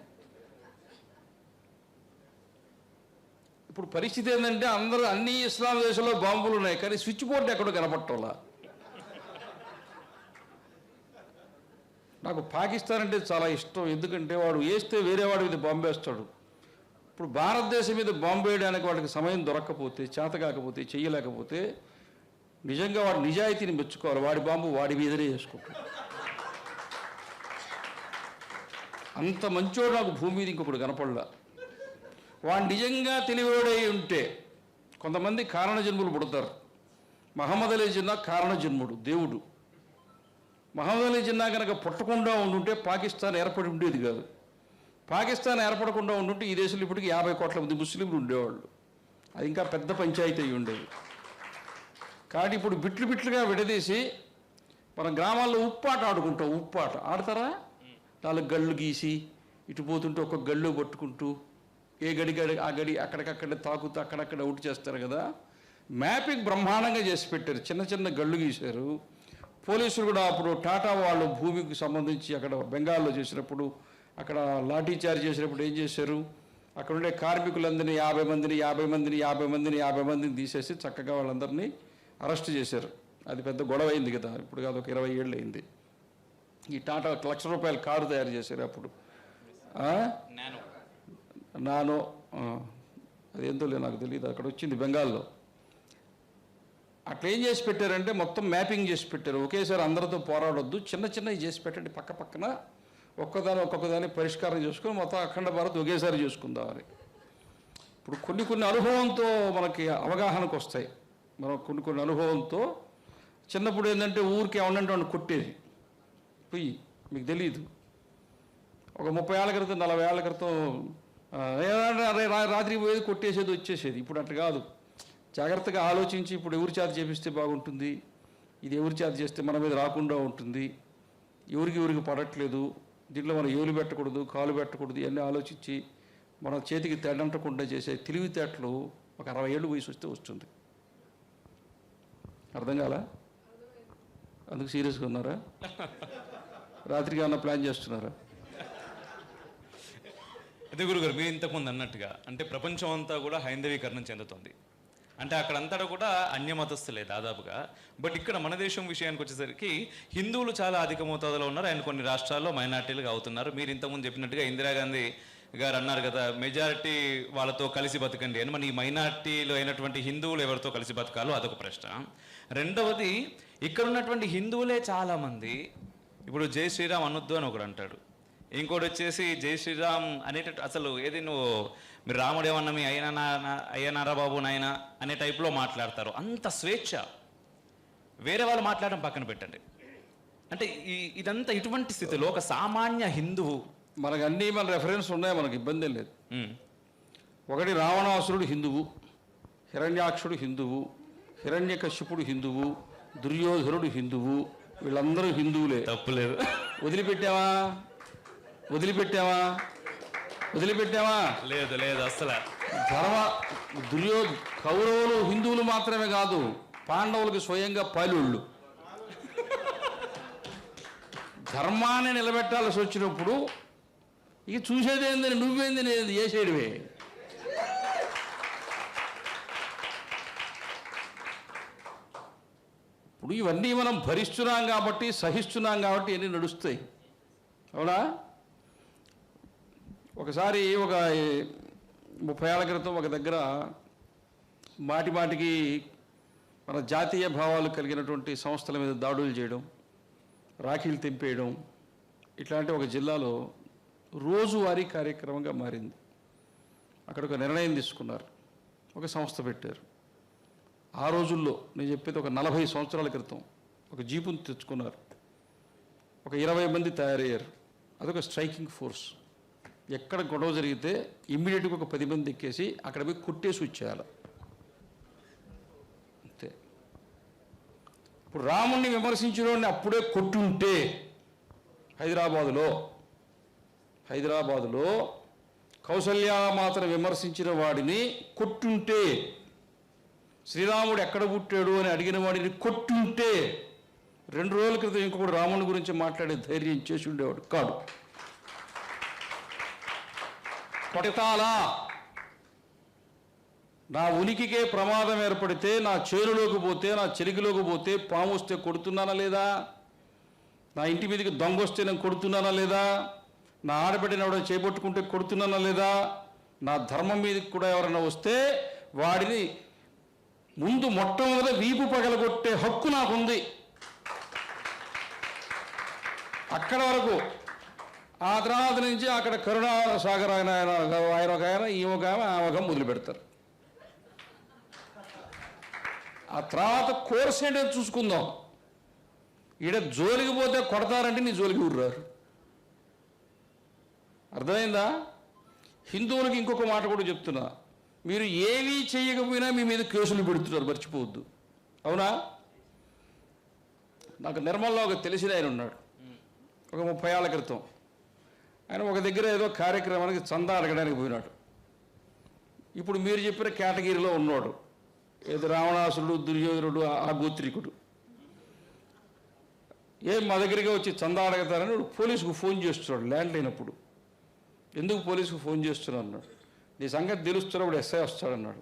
ఇప్పుడు పరిస్థితి ఏంటంటే అన్ని ఇస్లాం దేశాల్లో బాంబులు ఉన్నాయి, కానీ స్విచ్ బోర్డు ఎక్కడో కనపట్టంలా. నాకు పాకిస్తాన్ అంటే చాలా ఇష్టం, ఎందుకంటే వాడు వేస్తే వేరే వాడి మీద బాంబు వేస్తాడు. ఇప్పుడు భారతదేశం మీద బాంబు వేయడానికి వాడికి సమయం దొరక్కపోతే, చేత కాకపోతే, చెయ్యలేకపోతే నిజంగా వాడు నిజాయితీని మెచ్చుకోవాలి. వాడి బాంబు వాడి మీదనే వేసుకుంటాడు. అంత మంచోడు నాకు భూమి మీద ఇంకొకడు కనపడలా. వాడు నిజంగా తెలివివాడై ఉంటే, కొంతమంది కారణ జన్ములు పుడతారు. మహమ్మద్ అలీ జిన్నా కారణ జన్ముడు, దేవుడు. మహమ్మద్ అలీ జిన్నా కనుక పుట్టకుండా ఉండుంటే పాకిస్తాన్ ఏర్పడి ఉండేది కాదు. పాకిస్తాన్ ఏర్పడకుండా ఉండుంటే ఈ దేశంలో ఇప్పటికి 50 కోట్ల మంది ముస్లింలు ఉండేవాళ్ళు. అది ఇంకా పెద్ద పంచాయతీ అయి ఉండేది. కాబట్టి ఇప్పుడు బిట్లుగా విడదీసి మన గ్రామాల్లో ఉప్పాట ఆడుకుంటాం. ఉప్పాట ఆడతారా? 4 గళ్ళు గీసి ఇటు పోతుంటే ఒక్కొక్క గళ్ళు పట్టుకుంటూ ఏ గడి ఆ గడి అక్కడికక్కడ తాకుతూ అక్కడక్కడ అవుట్ చేస్తారు కదా. మ్యాపింగ్ బ్రహ్మాండంగా చేసి పెట్టారు. చిన్న గళ్ళు గీశారు. పోలీసులు కూడా అప్పుడు టాటా వాళ్ళు భూమికి సంబంధించి అక్కడ బెంగాల్లో చేసినప్పుడు, అక్కడ లాఠీ చార్జ్ చేసినప్పుడు ఏం చేశారు, అక్కడ ఉండే కార్మికులందరినీ 50 మందిని తీసేసి చక్కగా వాళ్ళందరినీ అరెస్ట్ చేశారు. అది పెద్ద గొడవ అయింది కదా. ఇప్పుడు కాదు, ఒక 20 ఏళ్ళు అయింది. ఈ టాటా ₹1,00,000 కారు తయారు చేశారు అప్పుడు. నానో అదేంతో నాకు తెలియదు, అక్కడ వచ్చింది బెంగాల్లో. అట్లా ఏం చేసి పెట్టారంటే మొత్తం మ్యాపింగ్ చేసి పెట్టారు. ఒకేసారి అందరితో పోరాడొద్దు, చిన్నవి చేసి పెట్టండి, పక్కన ఒక్కొక్కదాన్ని పరిష్కారం చేసుకొని మొత్తం అఖండ భారత్ ఒకేసారి చేసుకుందామని. ఇప్పుడు కొన్ని అనుభవంతో మనకి అవగాహనకు వస్తాయి. మనం కొన్ని అనుభవంతో, చిన్నప్పుడు ఏంటంటే ఊరికి ఏమన్నంటే వాడిని కొట్టేది పొయ్యి, మీకు తెలియదు. ఒక 30 ఏళ్ల క్రితం 40 ఏళ్ల క్రితం రాత్రికి పోయేది, కొట్టేసేది, వచ్చేసేది. ఇప్పుడు అట్లా కాదు. జాగ్రత్తగా ఆలోచించి ఇప్పుడు ఎవరి చేత చేపిస్తే బాగుంటుంది, ఇది ఎవరి చేత చేస్తే మన మీద రాకుండా ఉంటుంది, ఎవరికి పడట్లేదు, దీంట్లో మనం ఏలు పెట్టకూడదు, కాలు పెట్టకూడదు, ఇవన్నీ ఆలోచించి మన చేతికి తెడంటకుండా చేసే తెలివితేటలు ఒక 60 ఏళ్ళు వయసు వస్తే వస్తుంది. అర్థం కాలా? అందుకు సీరియస్గా ఉన్నారా? రాత్రికి ఏమన్నా ప్లాన్ చేస్తున్నారా? అదే గురుగారు, మీరు ఇంతకుముందు అన్నట్టుగా అంటే ప్రపంచం అంతా కూడా హైందవీకరణం చెందుతుంది. అంటే అక్కడంతా కూడా అన్యమతస్థులే దాదాపుగా. బట్ ఇక్కడ మన దేశం విషయానికి వచ్చేసరికి హిందువులు చాలా అధిక మోతాదులో ఉన్నారు. అండ్ కొన్ని రాష్ట్రాల్లో మైనార్టీలుగా అవుతున్నారు. మీరు ఇంతకుముందు చెప్పినట్టుగా ఇందిరాగాంధీ గారు అన్నారు కదా, మెజారిటీ వాళ్ళతో కలిసి బతకండి అని. మన ఈ మైనార్టీలో అయినటువంటి హిందువులు ఎవరితో కలిసి బతకాలో అదొక ప్రశ్న. రెండవది, ఇక్కడ ఉన్నటువంటి హిందువులే చాలామంది ఇప్పుడు జై శ్రీరామ్ అనొద్దు అని ఒకడు అంటాడు. ఇంకోటి వచ్చేసి జై శ్రీరామ్ అనేటట్టు అసలు ఏది నువ్వు మీరు రాముడు ఏమన్నా మీ అయ్యనారా బాబు నాయన అనే టైప్లో మాట్లాడతారు. అంత స్వేచ్ఛ. వేరే వాళ్ళు మాట్లాడడం పక్కన పెట్టండి. అంటే ఇదంతా ఇటువంటి స్థితిలో ఒక సామాన్య హిందువు, మనకు అన్నీ మన రెఫరెన్స్ ఉన్నాయి, మనకు ఇబ్బంది ఏం లేదు. ఒకటి రావణాసురుడు హిందువు, హిరణ్యాక్షుడు హిందువు, హిరణ్యకశ్యపుడు హిందువు, దుర్యోధనుడు హిందువు, వీళ్ళందరూ హిందువులే. తప్పులేదు. వదిలిపెట్టావా? లేదు లేదు అసలు. కౌరవులు హిందువులు మాత్రమే కాదు, పాండవులకు స్వయంగా పాలుళ్ళు. ధర్మాన్ని నిలబెట్టాల్సి వచ్చినప్పుడు ఇక చూసేదేందని నువ్వేంది నేను చేసేటివే. ఇప్పుడు ఇవన్నీ మనం భరిస్తున్నాం కాబట్టి, సహిస్తున్నాం కాబట్టి ఇవన్నీ నడుస్తాయి. అవునా? ఒకసారి ఒక 30 ఏళ్ల క్రితం ఒక దగ్గర మాటికి మన జాతీయ భావాలు కలిగినటువంటి సంస్థల మీద దాడులు చేయడం, రాఖీలు తెంపేయడం, ఇట్లాంటి ఒక జిల్లాలో రోజువారీ కార్యక్రమంగా మారింది. అక్కడ ఒక నిర్ణయం తీసుకున్నారు, ఒక సంస్థ పెట్టారు. ఆ రోజుల్లో నేను చెప్పేది ఒక 40 సంవత్సరాల క్రితం ఒక జీపుని తెచ్చుకున్నారు. ఒక 20 మంది తయారయ్యారు. అదొక స్ట్రైకింగ్ ఫోర్స్. ఎక్కడ గొడవ జరిగితే ఇమ్మీడియట్గా ఒక 10 మంది ఎక్కేసి అక్కడ పోయి కొట్టేసి వచ్చేయాలి. అంతే. ఇప్పుడు రాముణ్ణి విమర్శించిన వాడిని అప్పుడే కొట్టుంటే హైదరాబాదులో కౌసల్యామాతను విమర్శించిన వాడిని కొట్టుంటే, శ్రీరాముడు ఎక్కడ పుట్టాడు అని అడిగిన వాడిని కొట్టుంటే 2 రోజుల క్రితం ఇంకొకటి రాముని గురించి మాట్లాడే ధైర్యం చేసి ఉండేవాడు కాదు. కొట్టాలా? నా ఉనికికే ప్రమాదం ఏర్పడితే, నా చేనులోకి పోతే, నా చెలికిలోకి పోతే పాము వస్తే కొడుతున్నానా లేదా? నా ఇంటి మీదకి దొంగ వస్తే నేను కొడుతున్నానా లేదా? నా ఆడబిడ్డని ఎవడో చేపట్టుకుంటే కొడుతున్నానా లేదా? నా ధర్మం మీదకి కూడా ఎవరైనా వస్తే వాడిని ముందు మొట్టమొదటి వీపు పగలగొట్టే హక్కు నాకుంది. అక్కడ వరకు. ఆ తర్వాత నుంచి అక్కడ కరుణాసాగర్ ఆయన ఒక ఆయన, ఈ ఒక ఆమె, ఆ ఒక మొదలు పెడతారు. ఆ తర్వాత కోర్స్ ఏంటో చూసుకుందాం. ఈడ జోలికి పోతే కొడతారంటే నీ జోలికి ఊర్రారు. అర్థమైందా? హిందువులకి ఇంకొక మాట కూడా చెప్తున్నా, మీరు ఏమీ చేయకపోయినా మీ మీద కేసులు పెడుతున్నారు, మర్చిపోవద్దు. అవునా? నాకు నిర్మల్లో ఒక తెలిసిన ఆయన ఉన్నాడు. ఒక 30 ఏళ్ల క్రితం ఆయన ఒక దగ్గర ఏదో కార్యక్రమానికి చందా అడగడానికి పోయినాడు. ఇప్పుడు మీరు చెప్పిన కేటగిరీలో ఉన్నాడు. ఏదో రావణాసురుడు, దుర్యోధనుడు, ఆ గోత్రికుడు. మా దగ్గరికి వచ్చి చందా అడగతారని పోలీసుకు ఫోన్ చేస్తున్నాడు ల్యాండ్ లేనప్పుడు. ఎందుకు పోలీసుకు ఫోన్ చేస్తున్నాడు అన్నాడు. నీ సంగతి తెలుస్తున్నప్పుడు ఎస్ఐ వస్తాడన్నాడు.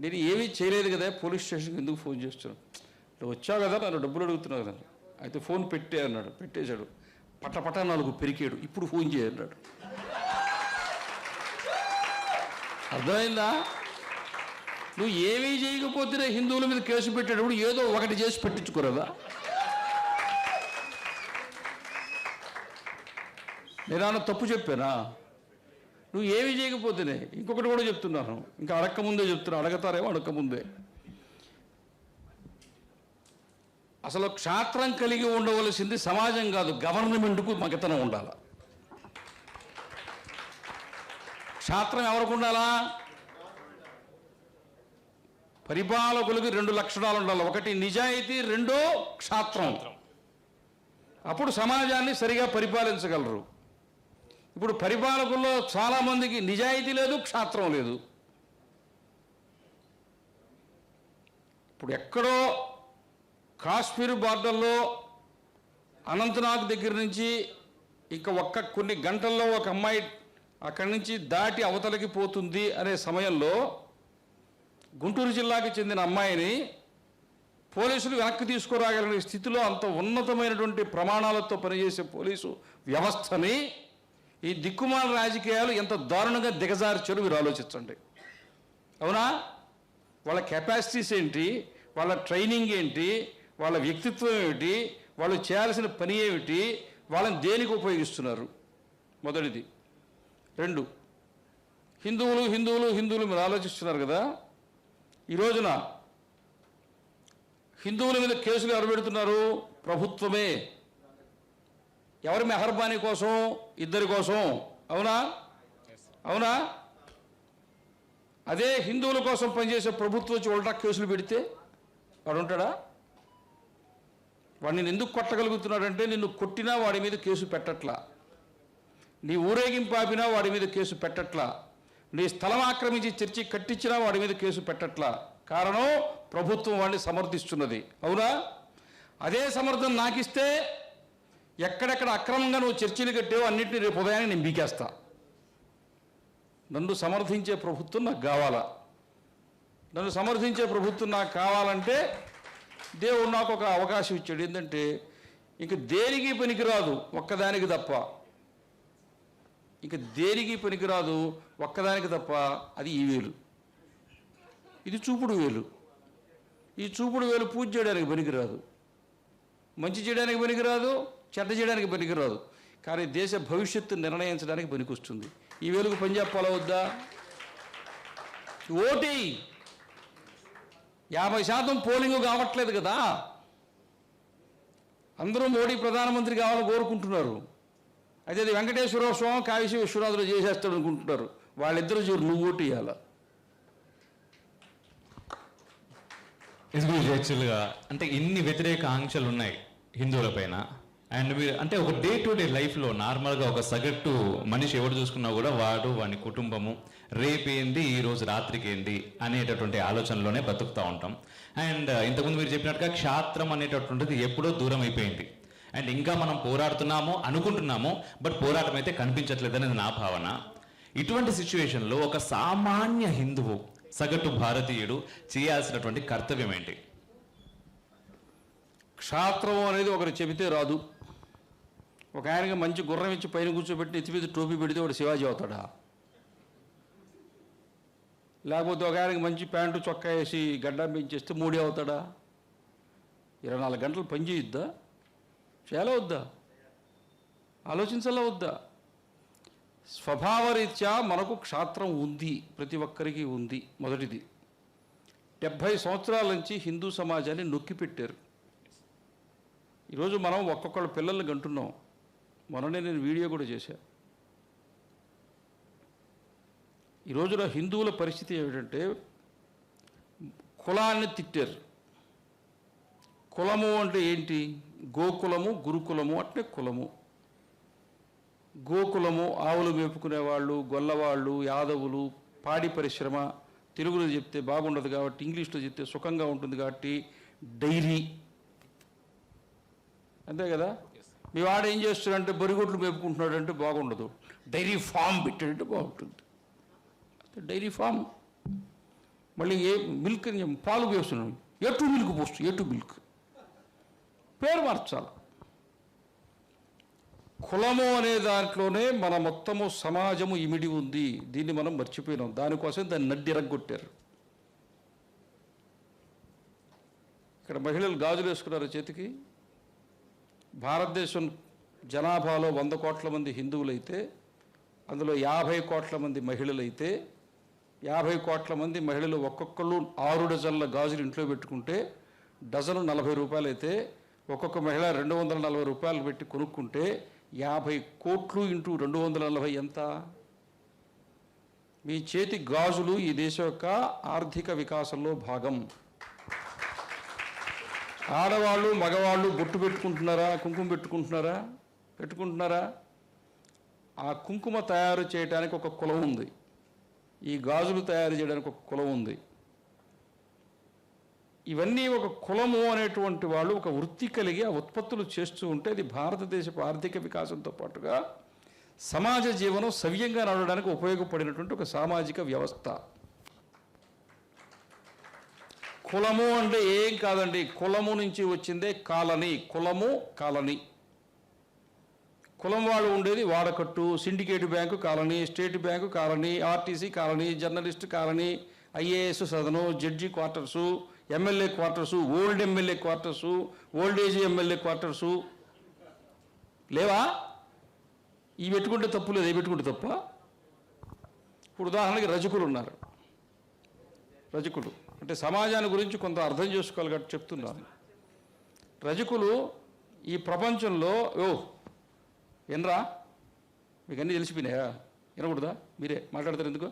నేను ఏమీ చేయలేదు కదా, పోలీస్ స్టేషన్కి ఎందుకు ఫోన్ చేస్తున్నాను? వచ్చావు కదా, నన్ను డబ్బులు అడుగుతున్నావు కదా. అయితే ఫోన్ పెట్టే అన్నాడు. పెట్టేశాడు. పటపట 4 పెరికాడు. ఇప్పుడు ఫోన్ చేయన్నాడు. అర్థమైందా? నువ్వు ఏమీ చేయకపోతేనే హిందువుల మీద కేసు పెట్టేటప్పుడు ఏదో ఒకటి చేసి పెట్టించుకోరదా? నేనన్నా తప్పు చెప్పానా? నువ్వు ఏమీ చేయకపోతేనే. ఇంకొకటి కూడా చెప్తున్నాను, ఇంకా అడక్కముందే చెప్తున్నా, అడగతారేమో అడక్కముందే. అసలు క్షాత్రం కలిగి ఉండవలసింది సమాజం కాదు, గవర్నమెంట్కు మగతనం ఉండాలి. క్షాత్రం ఎవరికి ఉండాలా? పరిపాలకులకి 2 లక్షణాలు ఉండాలి. ఒకటి నిజాయితీ, 2 క్షాత్రం. అప్పుడు సమాజాన్ని సరిగా పరిపాలించగలరు. ఇప్పుడు పరిపాలకుల్లో చాలామందికి నిజాయితీ లేదు, క్షాత్రం లేదు. ఇప్పుడు ఎక్కడో కాశ్మీర్ బార్డర్లో అనంతనాగ్ దగ్గర నుంచి ఇక కొన్ని గంటల్లో ఒక అమ్మాయి అక్కడి నుంచి దాటి అవతలకి పోతుంది అనే సమయంలో గుంటూరు జిల్లాకి చెందిన అమ్మాయిని పోలీసులు వెనక్కి తీసుకురాగలిగిన స్థితిలో అంత ఉన్నతమైనటువంటి ప్రమాణాలతో పనిచేసే పోలీసు వ్యవస్థని ఈ దిక్కుమాల రాజకీయాలు ఎంత దారుణంగా దిగజార్చారు మీరు ఆలోచించండి. అవునా? వాళ్ళ కెపాసిటీస్ ఏంటి, వాళ్ళ ట్రైనింగ్ ఏంటి, వాళ్ళ వ్యక్తిత్వం ఏమిటి, వాళ్ళు చేయాల్సిన పని ఏమిటి, వాళ్ళని దేనికి ఉపయోగిస్తున్నారు? మొదటిది. 2, హిందువులు మీరు ఆలోచిస్తున్నారు కదా. ఈ రోజున హిందువుల మీద కేసులు ఎవరు పెడుతున్నారు? ప్రభుత్వమే. ఎవరి మెహర్బానీ కోసం? ఇద్దరి కోసం. అవునా? అవునా? అదే హిందువుల కోసం పనిచేసే ప్రభుత్వం వచ్చి ఉల్టా కేసులు పెడితే వాడు ఉంటాడా? వాడు నేను ఎందుకు కొట్టగలుగుతున్నాడంటే నిన్ను కొట్టినా వాడి మీద కేసు పెట్టట్లా, నీ ఊరేగింపు ఆపినా వాడి మీద కేసు పెట్టట్లా, నీ స్థలం ఆక్రమించి చర్చి కట్టించినా వాడి మీద కేసు పెట్టట్లా. కారణం ప్రభుత్వం వాడిని సమర్థిస్తున్నది. అవునా? అదే సమర్థన నాకిస్తే ఎక్కడెక్కడ అక్రమంగా నువ్వు చర్చిలు కట్టావో అన్నింటినీ రేపు ఉదయాన్నే నేను బీకేస్తా. నన్ను సమర్థించే ప్రభుత్వం నాకు కావాలా? నన్ను సమర్థించే ప్రభుత్వం నాకు కావాలంటే దేవుడు నాకు ఒక అవకాశం ఇచ్చాడు. ఏంటంటే ఇంక దేనికి పనికిరాదు ఒక్కదానికి తప్ప, ఇంక దేనికి పనికిరాదు ఒక్కదానికి తప్ప, అది ఈ వేలు. ఇది చూపుడు వేలు. ఈ చూపుడు వేలు పూజ చేయడానికి పనికిరాదు, మంచి చేయడానికి పనికిరాదు, చెడ్డ చేయడానికి పనికిరాదు, కానీ దేశ భవిష్యత్తు నిర్ణయించడానికి పనికొస్తుంది. ఈ వేలుకు పని చెప్పాలా వద్దా? ఓటి 50% పోలింగ్ కావట్లేదు కదా. అందరూ మోడీ ప్రధానమంత్రి కావాలని కోరుకుంటున్నారు. అయితే అది వెంకటేశ్వర స్వామి కాశీ విశ్వనాథులు చేసేస్తాడు అనుకుంటున్నారు. వాళ్ళిద్దరూ చూరు, నువ్వు ఓటు ఇవ్వాలా. యాక్చువల్గా అంటే ఇన్ని వ్యతిరేక ఆంక్షలు ఉన్నాయి హిందువుల పైన. అండ్ మీరు అంటే ఒక డే టు డే లైఫ్లో నార్మల్గా ఒక సగటు మనిషి ఎవరు చూసుకున్నా కూడా వాడి కుటుంబము రేపేంది ఈ రోజు రాత్రికి ఏంది అనేటటువంటి ఆలోచనలోనే బతుకుతూ ఉంటాం. అండ్ ఇంతకుముందు మీరు చెప్పినట్టుగా క్షాత్రం అనేటటువంటిది ఎప్పుడో దూరం అయిపోయింది. అండ్ ఇంకా మనం పోరాడుతున్నాము అనుకుంటున్నాము, బట్ పోరాటం అయితే కనిపించట్లేదు అనేది నా భావన. ఇటువంటి సిచ్యువేషన్లో ఒక సామాన్య హిందువు, సగటు భారతీయుడు చేయాల్సినటువంటి కర్తవ్యం ఏంటి? క్షాత్రం అనేది ఒకరు చెబితే రాదు. ఒక ఆయనకి మంచి గుర్రం ఇచ్చి పైన కూర్చోబెట్టి ఎత్తి మీద టోపీ పెడితే వాడు శివాజీ అవుతాడా? లేకపోతే ఒక ఆయనకి మంచి ప్యాంటు చొక్కా వేసి గడ్డం పెంచేస్తే మోడీ అవుతాడా? 24 గంటలు పని చేయొద్దా? చేయాలా వద్దా? ఆలోచించాలా వద్దా? స్వభావరీత్యా మనకు క్షాత్రం ఉంది, ప్రతి ఒక్కరికి ఉంది. మొదటిది. 70 సంవత్సరాల నుంచి హిందూ సమాజాన్ని నొక్కిపెట్టారు. ఈరోజు మనం ఒక్కొక్కళ్ళ పిల్లల్ని కంటున్నాం. మొన్ననే నేను వీడియో కూడా చేశాను. ఈ రోజున హిందువుల పరిస్థితి ఏమిటంటే కులాన్ని తిట్టారు. కులము అంటే ఏంటి? గోకులము, గురుకులము అంటే కులము. గోకులము ఆవులు మేపుకునేవాళ్ళు, గొల్లవాళ్ళు, యాదవులు, పాడి పరిశ్రమ. తెలుగులో చెప్తే బాగుండదు కాబట్టి ఇంగ్లీష్లో చెప్తే సుఖంగా ఉంటుంది కాబట్టి డైరీ. అంతే కదా? మీ వాడు ఏం చేస్తున్నాడంటే బరిగొడ్లు మేపుకుంటున్నాడు అంటే బాగుండదు, డైరీ ఫామ్ పెట్టాడంటే బాగుంటుంది. Dairy farm. మళ్ళీ ఏ మిల్క్ పాలు వేస్తున్నాడు, ఎటు మిల్క్ పోస్ట్, ఎటు మిల్క్ పేరు మార్చాలి. కులము అనే దాంట్లోనే మన మొత్తము సమాజము ఇమిడి ఉంది. దీన్ని మనం మర్చిపోయినాం. దానికోసం దాన్ని నడ్డిరగొట్టారు. ఇక్కడ మహిళలు గాజులు వేసుకున్నారు చేతికి. భారతదేశం జనాభాలో 100 కోట్ల మంది హిందువులైతే అందులో 50 కోట్ల మంది మహిళలైతే 50 కోట్ల మంది మహిళలు ఒక్కొక్కళ్ళు 6 డజన్ల గాజులు ఇంట్లో పెట్టుకుంటే డజను 40 రూపాయలు అయితే ఒక్కొక్క మహిళ 240 రూపాయలు పెట్టి కొనుక్కుంటే 50 కోట్లు ఇంటూ 240 ఎంత? మీ చేతి గాజులు ఈ దేశం యొక్క ఆర్థిక వికాసంలో భాగం. ఆడవాళ్ళు మగవాళ్ళు బొట్టు పెట్టుకుంటున్నారా, కుంకుమ పెట్టుకుంటున్నారా? ఆ కుంకుమ తయారు చేయడానికి ఒక కులం ఉంది, ఈ గాజులు తయారు చేయడానికి ఒక కులం ఉంది. ఇవన్నీ ఒక కులము అనేటువంటి వాళ్ళు ఒక వృత్తి కలిగి ఆ ఉత్పత్తులు చేస్తూ ఉంటే అది భారతదేశపు ఆర్థిక వికాసంతో పాటుగా సమాజ జీవనం సవ్యంగా నడవడానికి ఉపయోగపడినటువంటి ఒక సామాజిక వ్యవస్థ. కులము అంటే ఏం కాదండి, కులము నుంచి వచ్చిందే కాలనీ. కులము కాలనీ. కులం వాళ్ళు ఉండేది వాడకట్టు, syndicate bank colony, state bank colony, RTC colony, journalist colony, IAS సదను, judge quarters, MLA quarters, old MLA quarters, old age MLA quarters లేవా? ఇవి పెట్టుకుంటే తప్పు లేదు, ఇవి పెట్టుకుంటే తప్ప. ఇప్పుడు ఉదాహరణకి రజకులు ఉన్నారు. రజకులు అంటే సమాజాన్ని గురించి కొంత అర్థం చేసుకోవాలి కాబట్టి చెప్తున్నాను. రజకులు ఈ ప్రపంచంలో వినరా? మీకు అన్నీ తెలిసిపోయినాయా? వినకూడదా? మీరే మాట్లాడతారు ఎందుకు?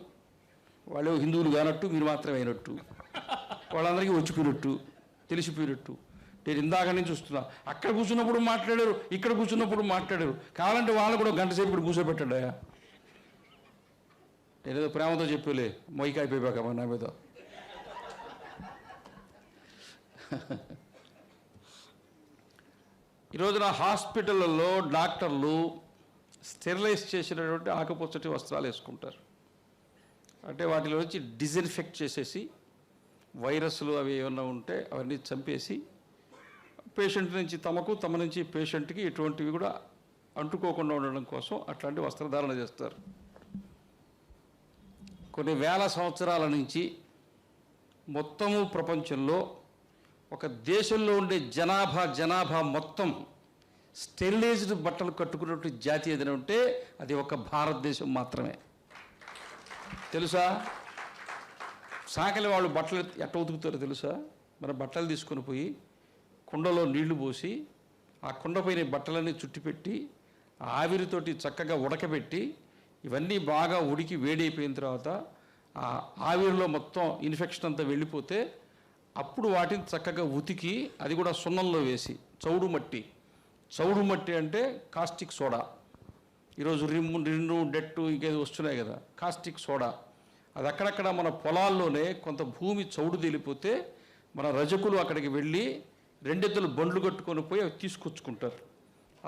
వాళ్ళు హిందువులు కానట్టు మీరు మాత్రమే అయినట్టు, వాళ్ళందరికీ వచ్చిపోయినట్టు, తెలిసిపోయినట్టు. నేను ఇందాక నుంచి చూస్తున్నా, అక్కడ కూర్చున్నప్పుడు మాట్లాడారు, ఇక్కడ కూర్చున్నప్పుడు మాట్లాడారు. కావాలంటే వాళ్ళు కూడా గంట సేపు ఇక్కడ కూర్చోబెట్టాడా? నేనేదో ప్రేమతో చెప్పలే, మొయ్యికి అయిపోయాక మా నా మీద. ఈరోజున హాస్పిటళ్ళల్లో డాక్టర్లు స్టెరిలైజ్ చేసినటువంటి ఆకుపచ్చటి వస్త్రాలు వేసుకుంటారు. అంటే వాటిలో వచ్చి డిజిన్ఫెక్ట్ చేసేసి వైరస్లు అవి ఏమన్నా ఉంటే అవన్నీ చంపేసి పేషెంట్ నుంచి తమ నుంచి పేషెంట్కి ఎటువంటివి కూడా అంటుకోకుండా ఉండడం కోసం అట్లాంటి వస్త్రధారణ చేస్తారు. కొన్ని వేల సంవత్సరాల నుంచి మొత్తము ప్రపంచంలో ఒక దేశంలో ఉండే జనాభా మొత్తం స్టెరిలైజ్డ్ బట్టలు కట్టుకున్నటువంటి జాతి ఏదైనా ఉంటే అది ఒక భారతదేశం మాత్రమే. తెలుసా? సాకలి వాళ్ళు బట్టలు ఎట్ట ఉతుకుతారో తెలుసా? మన బట్టలు తీసుకొని పోయి కుండలో నీళ్లు పోసి ఆ కుండపైన బట్టలన్నీ చుట్టిపెట్టి ఆవిరితోటి చక్కగా ఉడకబెట్టి ఇవన్నీ బాగా ఉడికి వేడైపోయిన తర్వాత ఆ ఆవిరిలో మొత్తం ఇన్ఫెక్షన్ అంతా వెళ్ళిపోతే అప్పుడు వాటిని చక్కగా ఉతికి అది కూడా సున్నంలో వేసి చౌడు మట్టి అంటే కాస్టిక్ సోడా. ఈరోజు రిన్ను డెట్టు ఇంకేదో వస్తున్నాయి కదా, కాస్టిక్ సోడా. అది అక్కడక్కడ మన పొలాల్లోనే కొంత భూమి చౌడు తేలిపోతే మన రజకులు అక్కడికి వెళ్ళి రెండెద్దులు బండ్లు కట్టుకొని పోయి అవి తీసుకొచ్చుకుంటారు.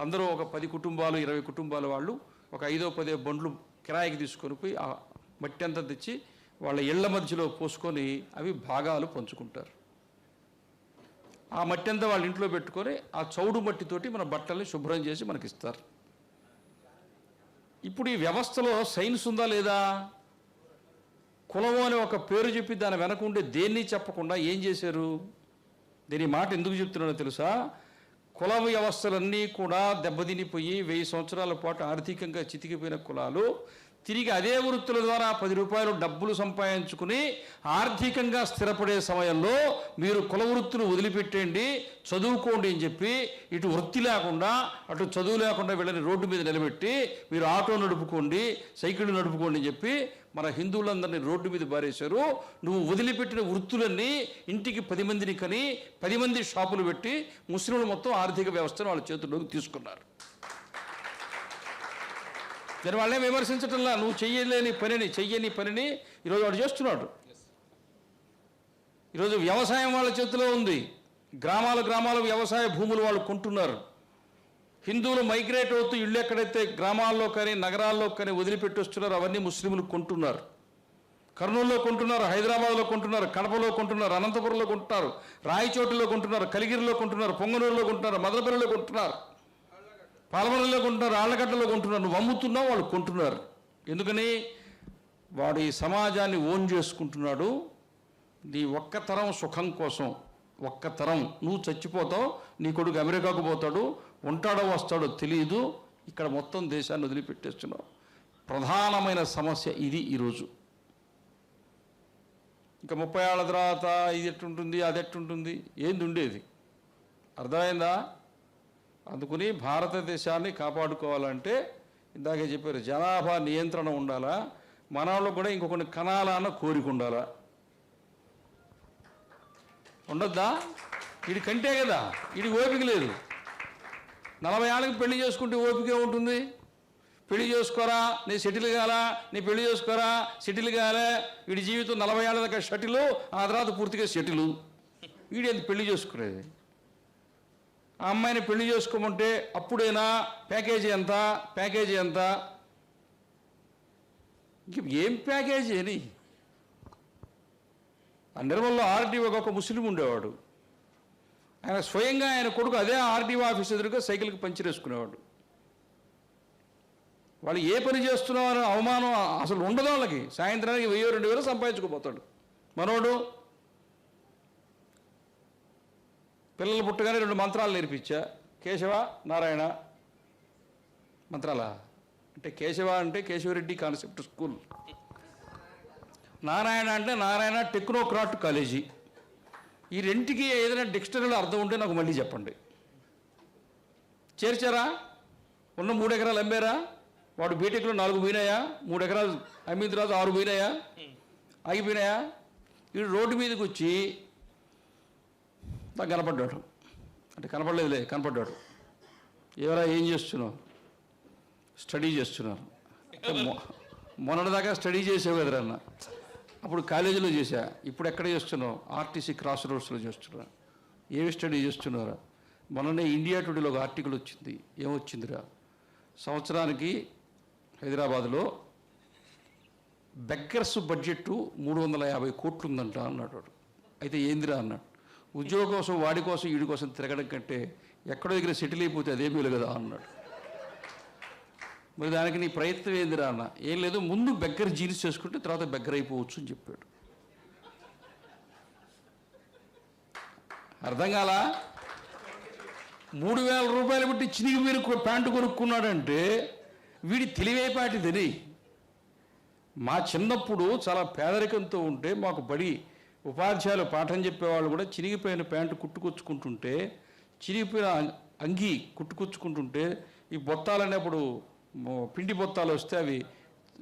అందరూ ఒక 10 కుటుంబాలు 20 కుటుంబాల వాళ్ళు ఒక 5-10 బండ్లు కిరాయికి తీసుకొని పోయి ఆ మట్టి అంతా తెచ్చి వాళ్ళ ఇళ్ల మధ్యలో పోసుకొని అవి భాగాలు పంచుకుంటారు. ఆ మట్టి అంతా వాళ్ళ ఇంట్లో పెట్టుకొని ఆ చౌడు మట్టితోటి మన బట్టల్ని శుభ్రం చేసి మనకిస్తారు. ఇప్పుడు ఈ వ్యవస్థలో సైన్స్ ఉందా లేదా? కులము అనే ఒక పేరు చెప్పి దాని వెనక ఉండే దేన్ని చెప్పకుండా ఏం చేశారు? దీని మాట ఎందుకు చెప్తున్నానో తెలుసా? కుల వ్యవస్థలన్నీ కూడా దెబ్బతినిపోయి 1000 సంవత్సరాల పాటు ఆర్థికంగా చితికిపోయిన కులాలు తిరిగి అదే వృత్తుల ద్వారా 10 రూపాయలు డబ్బులు సంపాదించుకుని ఆర్థికంగా స్థిరపడే సమయంలో మీరు కుల వృత్తులు వదిలిపెట్టండి, చదువుకోండి అని చెప్పి ఇటు వృత్తి లేకుండా అటు చదువు లేకుండా వీళ్ళని రోడ్డు మీద నిలబెట్టి మీరు ఆటో నడుపుకోండి, సైకిల్ నడుపుకోండి అని చెప్పి మన హిందువులందరినీ రోడ్డు మీద బారేశారు. నువ్వు వదిలిపెట్టిన వృత్తులన్నీ ఇంటికి 10 మందిని కని 10 మంది షాపులు పెట్టి ముస్లింలు మొత్తం ఆర్థిక వ్యవస్థను వాళ్ళ చేతుల్లోకి తీసుకున్నారు. దాని వాళ్ళే విమర్శించటంలా, నువ్వు చెయ్యని పనిని ఈరోజు వాడు చేస్తున్నాడు. ఈరోజు వ్యవసాయం వాళ్ళ చేతిలో ఉంది. గ్రామాలు వ్యవసాయ భూములు వాళ్ళు కొంటున్నారు. హిందువులు మైగ్రేట్ అవుతూ ఇళ్ళు ఎక్కడైతే గ్రామాల్లో కానీ నగరాల్లో కానీ వదిలిపెట్టి వస్తున్నారో అవన్నీ ముస్లింలు కొంటున్నారు. కర్నూలులో కొంటున్నారు, హైదరాబాద్లో కొంటున్నారు, కడపలో కొంటున్నారు, అనంతపురంలో కొంటున్నారు, రాయచోటిలో కొంటున్నారు, కలిగిరిలో కొంటున్నారు, పొంగనూరులో కొంటున్నారు, మదనపల్లిలో కొంటున్నారు, పాలమూరులో కొంటున్నారు, ఆళ్లగడ్డలో కొంటున్నారు. నువ్వు అమ్ముతున్నావు, వాళ్ళు కొంటున్నారు. ఎందుకని? వాడు ఈ సమాజాన్ని ఓన్ చేసుకుంటున్నాడు. నీ ఒక్క తరం సుఖం కోసం, ఒక్క తరం నువ్వు చచ్చిపోతావు, నీ కొడుకు అమెరికాకు పోతాడు, ఉంటాడో వస్తాడో తెలియదు, ఇక్కడ మొత్తం దేశాన్ని వదిలిపెట్టేస్తున్నావు. ప్రధానమైన సమస్య ఇది ఈరోజు. ఇంకా 30 ఏళ్ళ తర్వాత ఇది ఎట్టుంటుంది, అది ఎట్టుంటుంది, ఏంది ఉండేది? అర్థమైందా? అందుకని భారతదేశాన్ని కాపాడుకోవాలంటే ఇందాకే చెప్పారు, జనాభా నియంత్రణ ఉండాలా, మన వాళ్ళు కూడా ఇంకొకరిని కనాలన్న కోరిక ఉండాలా? ఉండద్దా? వీడి కంటే కదా, వీడికి ఓపిక లేదు. 40 ఏళ్ళకి పెళ్లి చేసుకుంటే ఓపిక ఉంటుంది. పెళ్లి చేసుకోరా, నీ సెటిల్ కాలా, నీ పెళ్లి చేసుకోరా, సెటిల్ కాలే. వీడి జీవితం 40 ఏళ్ళ దాకా షటిలు, ఆ తర్వాత పూర్తిగా సెటిలు. వీడి ఎంత పెళ్లి చేసుకునేది? ఆ అమ్మాయిని పెళ్లి చేసుకోమంటే అప్పుడైనా ప్యాకేజీ ఎంత, ప్యాకేజీ ఎంత? ఏం ప్యాకేజీ అని? ఆ నిర్మల్లో ఆర్టీఓ ఒక ముస్లిం ఉండేవాడు. ఆయన స్వయంగా ఆయన కొడుకు అదే ఆర్టీఓ ఆఫీస్ ఎదురుగా సైకిల్కి పంచర్ వేసుకునేవాడు. వాళ్ళు ఏ పని చేస్తున్నారో అవమానం అసలు ఉండదు వాళ్ళకి. సాయంత్రానికి 1000-2000 సంపాదించుకుపోతాడు. మనోడు పిల్లలు పుట్టగానే 2 మంత్రాలు నేర్పించా. కేశవ నారాయణ మంత్రాలా అంటే, కేశవ అంటే కేశవరెడ్డి కాన్సెప్ట్ స్కూల్, నారాయణ అంటే నారాయణ టెక్నోక్రాట్ కాలేజీ. ఈ రెంటికి ఏదైనా డిక్షనరీలో అర్థం ఉంటే నాకు మళ్ళీ చెప్పండి. చేర్చారా? ఉన్న 3 ఎకరాలు అమ్మారా? వాడు బీటెక్లో 4 పోయినాయా? 3 ఎకరాలు అమ్మిన తర్వాత 6 పోయినాయా? ఆగిపోయినాయా? వీడు రోడ్డు మీదకి వచ్చి నాకు కనపడ్డాడు. అంటే కనపడలేదులే, కనపడ్డాడు. ఎవరా ఏం చేస్తున్నావు? స్టడీ చేస్తున్నాను. మొన్నటిదాకా స్టడీ చేసావు కదరా అన్న. అప్పుడు కాలేజీలో చేశా. ఇప్పుడు ఎక్కడ చేస్తున్నావు? ఆర్టీసీ క్రాస్ రోడ్స్లో చేస్తున్నా. ఏమి స్టడీ చేస్తున్నారా? మొన్ననే ఇండియా టుడేలో ఒక ఆర్టికల్ వచ్చింది. ఏమొచ్చిందిరా? సంవత్సరానికి హైదరాబాద్లో బెగ్గర్స్ బడ్జెట్ 350 కోట్లు ఉందంట అన్నాడు వాడు. అయితే ఏందిరా అన్నాడు. ఉద్యోగం కోసం, వాడి కోసం, వీడి కోసం తిరగడం కంటే ఎక్కడో దగ్గర సెటిల్ అయిపోతే అదే మేలు కదా అన్నాడు. మరి దానికి నీ ప్రయత్నం ఏందిరా అన్న. ఏం లేదు, ముందు బెగ్గర్ జీన్స్ చేసుకుంటే తర్వాత బెగ్గర్ అయిపోవచ్చు అని చెప్పాడు. అర్థం కాలా? 3000 రూపాయలు పెట్టి చినిగిపోయిన ప్యాంటు కొనుక్కున్నాడంటే వీడి తెలివైపాటిదని. మా చిన్నప్పుడు చాలా పేదరికంతో ఉంటే మాకు బడి ఉపాధ్యాయులు పాఠం చెప్పేవాళ్ళు కూడా చినిగిపోయిన ప్యాంటు కుట్టుకొచ్చుకుంటుంటే, చినిగిపోయిన అంగీ కుట్టుకొచ్చుకుంటుంటే, ఈ బొత్తాలనేప్పుడు పిండి బొత్తాలు వస్తే అవి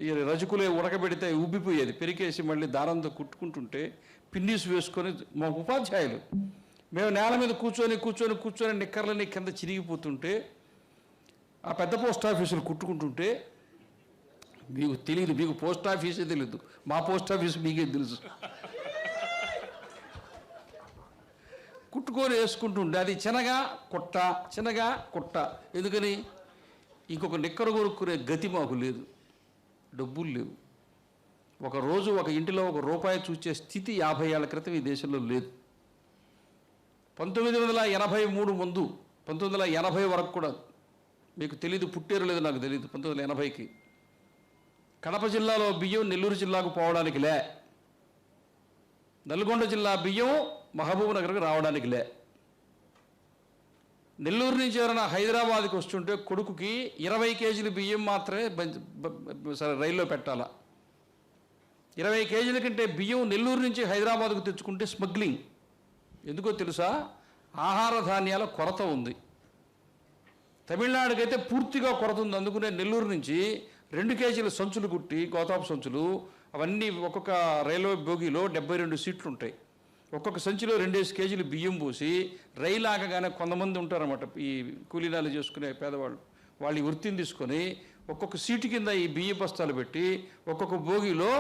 ఈ రజకులే ఉడకబెడితే ఉబ్బిపోయేది. పెరికేసి మళ్ళీ దారంతో కుట్టుకుంటుంటే పిన్నీస్ వేసుకొని మా ఉపాధ్యాయులు మేము నేల మీద కూర్చొని నిక్కర్లని కింద చిరిగిపోతుంటే ఆ పెద్ద పోస్ట్ ఆఫీసులు కుట్టుకుంటుంటే, మీకు తెలియదు, మీకు పోస్ట్ ఆఫీసే తెలియదు, మా పోస్ట్ ఆఫీస్ మీకే తెలుసు. కుట్టుకొని వేసుకుంటుంటే అది చిన్నగా కుట్ట. ఎందుకని? ఇంకొక నిక్కర కొనుక్కునే గతి మాకు లేదు, డబ్బులు లేవు. ఒకరోజు ఒక ఇంటిలో ₹1 చూసే స్థితి 50 ఏళ్ల క్రితం ఈ దేశంలో లేదు. 1983 ముందు, 1980 వరకు కూడా మీకు తెలీదు, పుట్టేరు లేదు నాకు తెలీదు. 1980కి కడప జిల్లాలో బియ్యం నెల్లూరు జిల్లాకు పోవడానికి లే, నల్గొండ జిల్లా బియ్యం మహబూబ్ నగర్కి రావడానికి లే. నెల్లూరు నుంచి ఎవరైనా హైదరాబాద్కి వస్తుంటే కొడుకుకి 20 కేజీల బియ్యం మాత్రమే రైల్లో పెట్టాలా. 20 కేజీల కంటే బియ్యం నెల్లూరు నుంచి హైదరాబాద్కు తెచ్చుకుంటే స్మగ్లింగ్. ఎందుకో తెలుసా? ఆహార ధాన్యాల కొరత ఉంది. తమిళనాడుకైతే పూర్తిగా కొరత ఉంది. అందుకనే నెల్లూరు నుంచి 2 కేజీల సంచులు కుట్టి, గోతాపు సంచులు, అవన్నీ ఒక్కొక్క రైల్వే బోగీలో 72 సీట్లు ఉంటాయి. ఒక్కొక్క సంచిలో 2 కేజీలు బియ్యం పోసి రైలు ఆగగానే కొంతమంది ఉంటారన్నమాట, ఈ కూలీనాలు చేసుకునే పేదవాళ్ళు, వాళ్ళు ఈ వృత్తిని తీసుకొని ఒక్కొక్క సీటు కింద ఈ బియ్య బస్తాలు పెట్టి ఒక్కొక్క బోగిలో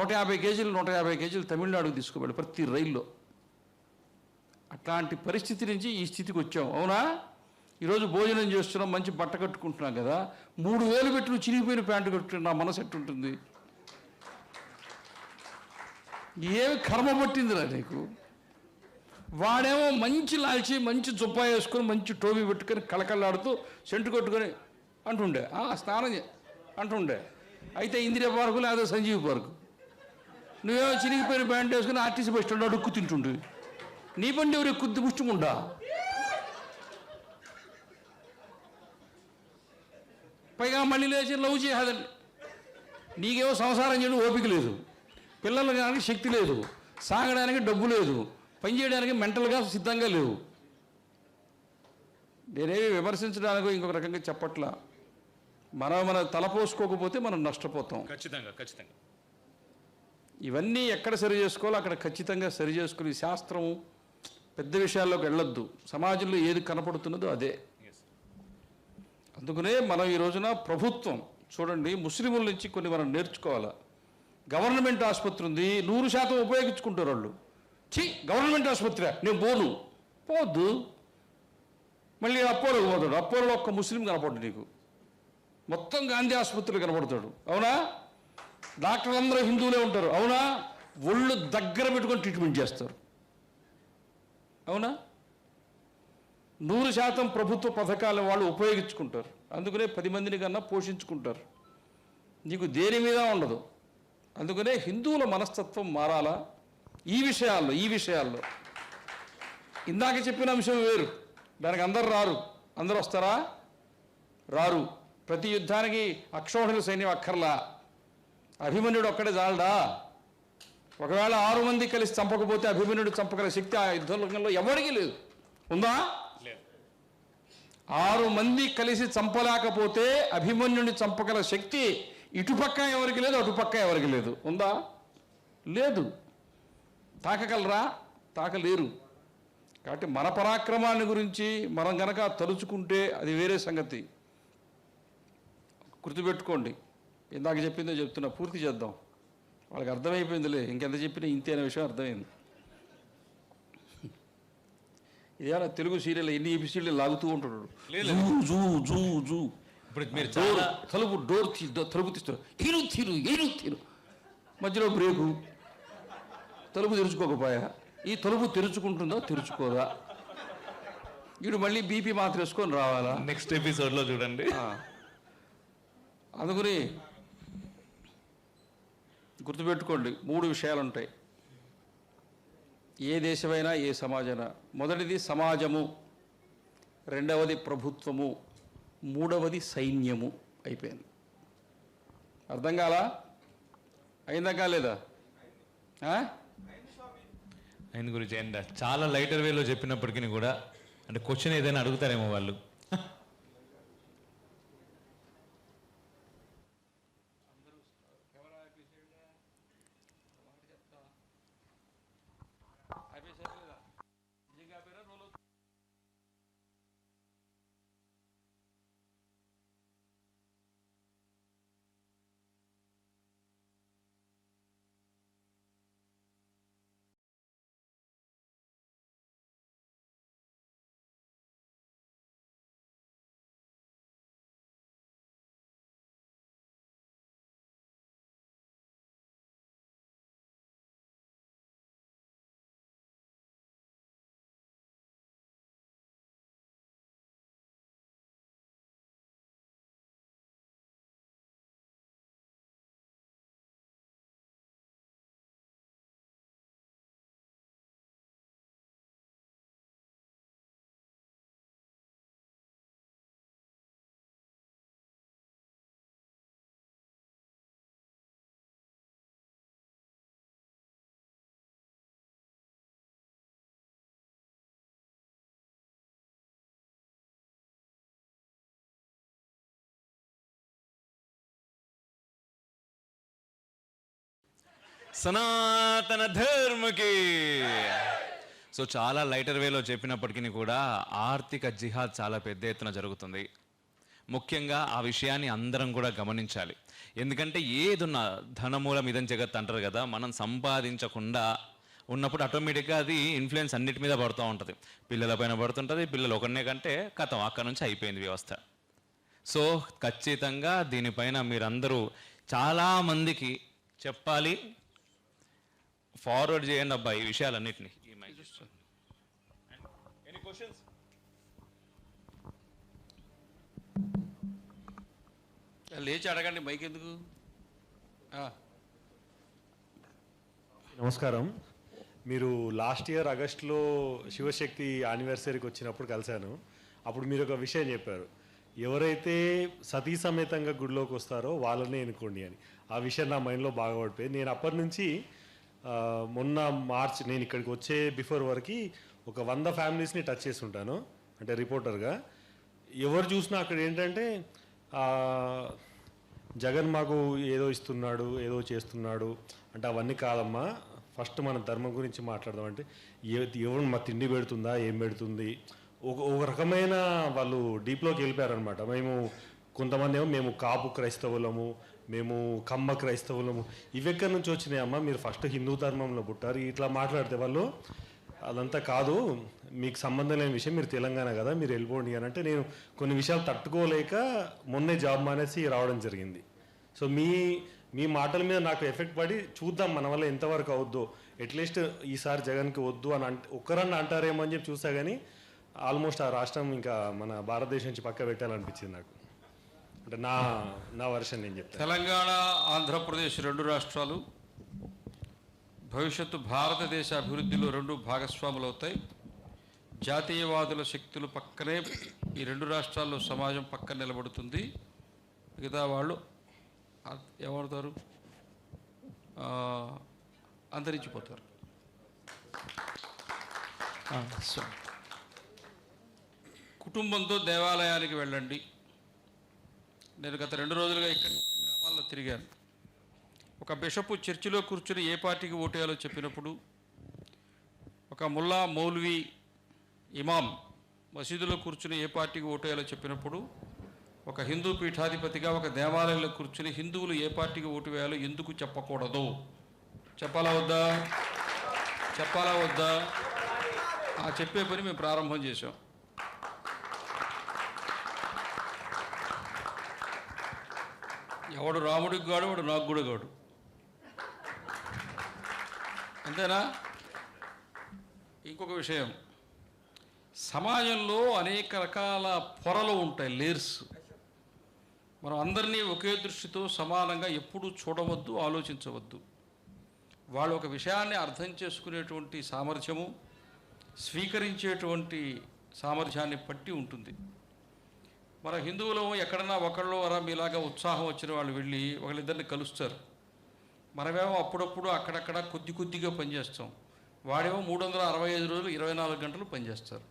150 కేజీలు తమిళనాడుకు తీసుకుపోయాడు ప్రతి రైల్లో. అట్లాంటి పరిస్థితి నుంచి ఈ స్థితికి వచ్చాం. అవునా? ఈరోజు భోజనం చేస్తున్నాం, మంచి బట్ట కట్టుకుంటున్నాం కదా, 3000 పెట్టి నువ్వు చిరిగిపోయిన ప్యాంటు కట్టుకున్నా మనసు ఎట్టుంటుంది? ఏమి కర్మ పట్టిందిరా నీకు? వాడేమో మంచి లాల్చి, మంచి జుబ్బా వేసుకొని, మంచి టోపీ పెట్టుకొని, కళకళలాడుతూ సెంటు కొట్టుకొని అంటుండే, స్నానం అంటుండే. అయితే ఇందిరా పార్కు లేదా సంజీవ్ పార్కు. నువ్వేమో చిరిగిపోయిన ప్యాంట్ వేసుకుని ఆర్టీసీ బస్ స్టాండ్ అడుక్కు తింటుండే. నీ బండి ఎవరు ఎక్కుద్ది పుష్టిముండా? పైగా మళ్ళీ లేచి లవ్ చేయదండి. నీకేమో సంసారం చేయడం ఓపిక లేదు, పిల్లలు కానీ శక్తి లేదు, సాగడానికి డబ్బు లేదు, పని చేయడానికి మెంటల్గా సిద్ధంగా లేవు. నేనేమి విమర్శించడానికో ఇంకొక రకంగా చెప్పట్లా. మన తలపోసుకోకపోతే మనం నష్టపోతాం. ఖచ్చితంగా. ఇవన్నీ ఎక్కడ సరి చేసుకోవాలో అక్కడ ఖచ్చితంగా సరి చేసుకుని శాస్త్రం పెద్ద విషయాల్లోకి వెళ్ళొద్దు. సమాజంలో ఏది కనపడుతున్నదో అదే. అందుకనే మనం ఈ రోజున ప్రభుత్వం చూడండి, ముస్లింల నుంచి కొన్ని మనం నేర్చుకోవాలా. గవర్నమెంట్ ఆసుపత్రి ఉంది, 100% ఉపయోగించుకుంటారు వాళ్ళు. గవర్నమెంట్ ఆసుపత్రి నేను పోద్దు. మళ్ళీ అపోలోకి పోతాడు, అపోలో ఒక్క ముస్లిం కనపడ్డు నీకు, మొత్తం గాంధీ ఆసుపత్రిలో కనపడతాడు. అవునా? డాక్టర్లు అందరూ హిందువులే ఉంటారు. అవునా? ఒళ్ళు దగ్గర పెట్టుకొని ట్రీట్మెంట్ చేస్తారు. అవునా? 100% ప్రభుత్వ పథకాలు వాళ్ళు ఉపయోగించుకుంటారు. అందుకనే 10 మందిని కన్నా పోషించుకుంటారు. నీకు దేని మీద ఉండదు. అందుకనే హిందువుల మనస్తత్వం మారాలా ఈ విషయాల్లో. ఇందాక చెప్పిన అంశం వేరు, దానికి అందరు రారు. అందరూ వస్తారా? రారు. ప్రతి యుద్ధానికి అక్షోహిణుల సైన్యం అక్కర్లా, అభిమన్యుడు ఒక్కడే చాలడా? ఒకవేళ 6 మంది కలిసి చంపకపోతే అభిమన్యుడు చంపగల శక్తి ఆ యుద్ధంలో ఎవరికీ లేదు. ఉందా? 6 మంది కలిసి చంపలేకపోతే అభిమన్యుడిని చంపగల శక్తి ఇటుపక్క ఎవరికి లేదు, అటుపక్క ఎవరికి లేదు. ఉందా? లేదు. తాకగలరా? తాకలేరు. కాబట్టి మన పరాక్రమాన్ని గురించి మనం గనక తలుచుకుంటే అది వేరే సంగతి. గుర్తుపెట్టుకోండి, ఇందాక చెప్పిందో చెప్తున్నా, పూర్తి చేద్దాం. వాళ్ళకి అర్థమైపోయిందిలే, ఇంకెంత చెప్పినా ఇంతే అనే విషయం అర్థమైంది. ఇదేనా తెలుగు సీరియల్ ఎన్ని ఎపిసోడ్లు లాగుతూ ఉంటాడు. ఇప్పుడు మీరు తలుపు తీస్తారు, తీరు మధ్యలో బ్రేకు, తలుపు తెరుచుకోకపోయా. ఈ తలుపు తెరుచుకుంటుందా తెరుచుకోదా? వీడు మళ్ళీ బీపీ మాత్రం వేసుకొని రావాలా? నెక్స్ట్ ఎపిసోడ్లో చూడండి. అందుకని గుర్తుపెట్టుకోండి, 3 విషయాలు ఉంటాయి ఏ దేశమైనా ఏ సమాజమైనా. మొదటిది సమాజము, రెండవది ప్రభుత్వము, మూడవది సైన్యము. అయిపోయింది. అర్థం కాలా? అయిందా కాలేదా? ఆయన గురించి ఏంటంటే చాలా లైటర్ వేలో చెప్పినప్పటికీ కూడా, అంటే క్వశ్చన్ ఏదైనా అడుగుతారేమో వాళ్ళు. సనాతన ధర్మకి. సో చాలా లైటర్ వేలో చెప్పినప్పటికీ కూడా ఆర్థిక జిహాద్ చాలా పెద్ద ఎత్తున జరుగుతుంది. ముఖ్యంగా ఆ విషయాన్ని అందరం కూడా గమనించాలి. ఎందుకంటే ఏదున్న ధనమూలం ఇదని జగత్ అంటారు కదా, మనం సంపాదించకుండా ఉన్నప్పుడు ఆటోమేటిక్గా అది ఇన్ఫ్లుయెన్స్ అన్నిటి మీద పడుతూ ఉంటుంది. పిల్లల పైన పడుతుంటుంది. పిల్లలు ఒకరినే కంటే కథం అక్కడ నుంచి అయిపోయింది వ్యవస్థ. సో ఖచ్చితంగా దీనిపైన మీరందరూ చాలామందికి చెప్పాలి, ఫార్వర్డ్ చేయండి అబ్బా ఈ విషయాలన్నింటినీ. లేచి అడగండి, మైక్ ఎందుకు? నమస్కారం. మీరు లాస్ట్ ఇయర్ ఆగస్టులో శివశక్తి యానివర్సరీకి వచ్చినప్పుడు కలిశాను. అప్పుడు మీరు ఒక విషయం చెప్పారు, ఎవరైతే సతీ సమేతంగా గుడిలోకి వస్తారో వాళ్ళనే ఎన్నుకోండి అని. ఆ విషయం నా మైండ్లో బాగా పడిపోయింది. నేను అప్పటి నుంచి మొన్న మార్చ్ నేను ఇక్కడికి వచ్చే బిఫోర్ వరకు ఒక 100 ఫ్యామిలీస్ని టచ్ చేసి ఉంటాను, అంటే రిపోర్టర్గా. ఎవరు చూసినా అక్కడ ఏంటంటే జగన్ మాకు ఏదో ఇస్తున్నాడు, ఏదో చేస్తున్నాడు అంటే అవన్నీ కాదమ్మా. ఫస్ట్ మన ధర్మం గురించి మాట్లాడదాం అంటే ఎవరు మా తిండి పెడుతుందా ఏం పెడుతుంది ఒక రకమైన వాళ్ళు డీప్లోకి వెళ్ళిపోయారనమాట. కొంతమంది ఏమో మేము కాపు క్రైస్తవులము, మేము కమ్మ క్రైస్తవులము, ఇవెక్కడి నుంచి వచ్చినాయమ్మా, మీరు ఫస్ట్ హిందూ ధర్మంలో పుట్టారు, ఇట్లా మాట్లాడితే వాళ్ళు అదంతా కాదు, మీకు సంబంధం లేని విషయం, మీరు తెలంగాణ కదా, మీరు వెళ్ళిపోండి అని అంటే నేను కొన్ని విషయాలు తట్టుకోలేక మొన్నే జాబ్ మానేసి రావడం జరిగింది. సో మీ మాటల మీద నాకు ఎఫెక్ట్ పడి చూద్దాం మన వల్ల ఎంతవరకు అవుద్దో, అట్లీస్ట్ ఈసారి జగన్కి వద్దు అని ఒక్కరన్నా అంటారేమో అని చెప్పి చూసా, కానీ ఆల్మోస్ట్ ఆ రాష్ట్రం ఇంకా మన భారతదేశం నుంచి పక్క పెట్టాలనిపించింది నాకు. అంటే నా వర్షన్ నేను చెప్తాను. తెలంగాణ ఆంధ్రప్రదేశ్ రెండు రాష్ట్రాలు భవిష్యత్తు భారతదేశ అభివృద్ధిలో రెండు భాగస్వాములు అవుతాయి. జాతీయవాదుల శక్తులు పక్కనే ఈ రెండు రాష్ట్రాల్లో సమాజం పక్కన నిలబడుతుంది. మిగతా వాళ్ళు ఏమవుతారు, అంతరించిపోతారు. కుటుంబంతో దేవాలయానికి వెళ్ళండి. నేను గత 2 రోజులుగా ఇక్కడ గ్రామాల్లో తిరిగాను. ఒక బిషపు చర్చిలో కూర్చుని ఏ పార్టీకి ఓటేయాలో చెప్పినప్పుడు, ఒక ముల్లా మౌల్వీ ఇమాం మసీదులో కూర్చుని ఏ పార్టీకి ఓటేయాలో చెప్పినప్పుడు, ఒక హిందూ పీఠాధిపతిగా ఒక దేవాలయంలో కూర్చుని హిందువులు ఏ పార్టీకి ఓటు వేయాలో ఎందుకు చెప్పకూడదు, చెప్పాలా వద్దా ఆ చెప్పే పని మేము ప్రారంభం చేసాం. ఎవడు రాముడికి గాడు, వాడు నాకు కూడా గాడు, అంతేనా? ఇంకొక విషయం, సమాజంలో అనేక రకాల పొరలు ఉంటాయి, లేయర్స్. మనం అందరినీ ఒకే దృష్టితో సమానంగా ఎప్పుడూ చూడవద్దు, ఆలోచించవద్దు. వాళ్ళు ఒక విషయాన్ని అర్థం చేసుకునేటువంటి సామర్థ్యము, స్వీకరించేటువంటి సామర్థ్యాన్ని బట్టి ఉంటుంది. మన హిందువులు ఎక్కడన్నా ఒకళ్ళు వరా మీలాగా ఉత్సాహం వచ్చిన వాళ్ళు వెళ్ళి ఒకళ్ళిద్దరిని కలుస్తారు. మనమేమో అప్పుడప్పుడు అక్కడక్కడ కొద్దిగా పనిచేస్తాం. వాడేమో 365 రోజులు 24 గంటలు పనిచేస్తారు.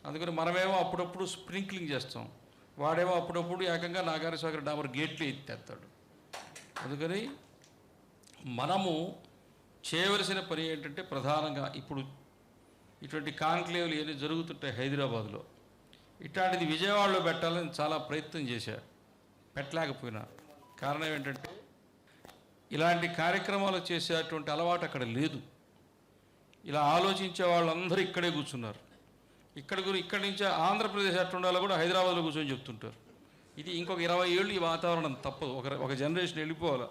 అందుకని మనమేమో అప్పుడప్పుడు స్ప్రింక్లింగ్ చేస్తాం. వాడేమో అప్పుడప్పుడు ఏకంగా నాగార్జునసాగర్ డామర్ గేట్లు ఎత్తేస్తాడు. అందుకని మనము చేయవలసిన పని ఏంటంటే, ప్రధానంగా ఇప్పుడు ఇటువంటి కాన్క్లేవ్లు ఏమి జరుగుతుంటాయి హైదరాబాద్లో, ఇట్లాంటిది విజయవాడలో పెట్టాలని చాలా ప్రయత్నం చేశారు, పెట్టలేకపోయినా. కారణం ఏంటంటే, ఇలాంటి కార్యక్రమాలు చేసేటువంటి అలవాటు అక్కడ లేదు. ఇలా ఆలోచించే వాళ్ళందరూ ఇక్కడే కూర్చున్నారు. ఇక్కడి నుంచి ఆంధ్రప్రదేశ్ ఎట్లుండాలో కూడా హైదరాబాద్లో కూర్చొని చెప్తుంటారు. ఇది ఇంకొక 20 ఏళ్ళు ఈ వాతావరణం తప్పదు. ఒక జనరేషన్ వెళ్ళిపోవాలి.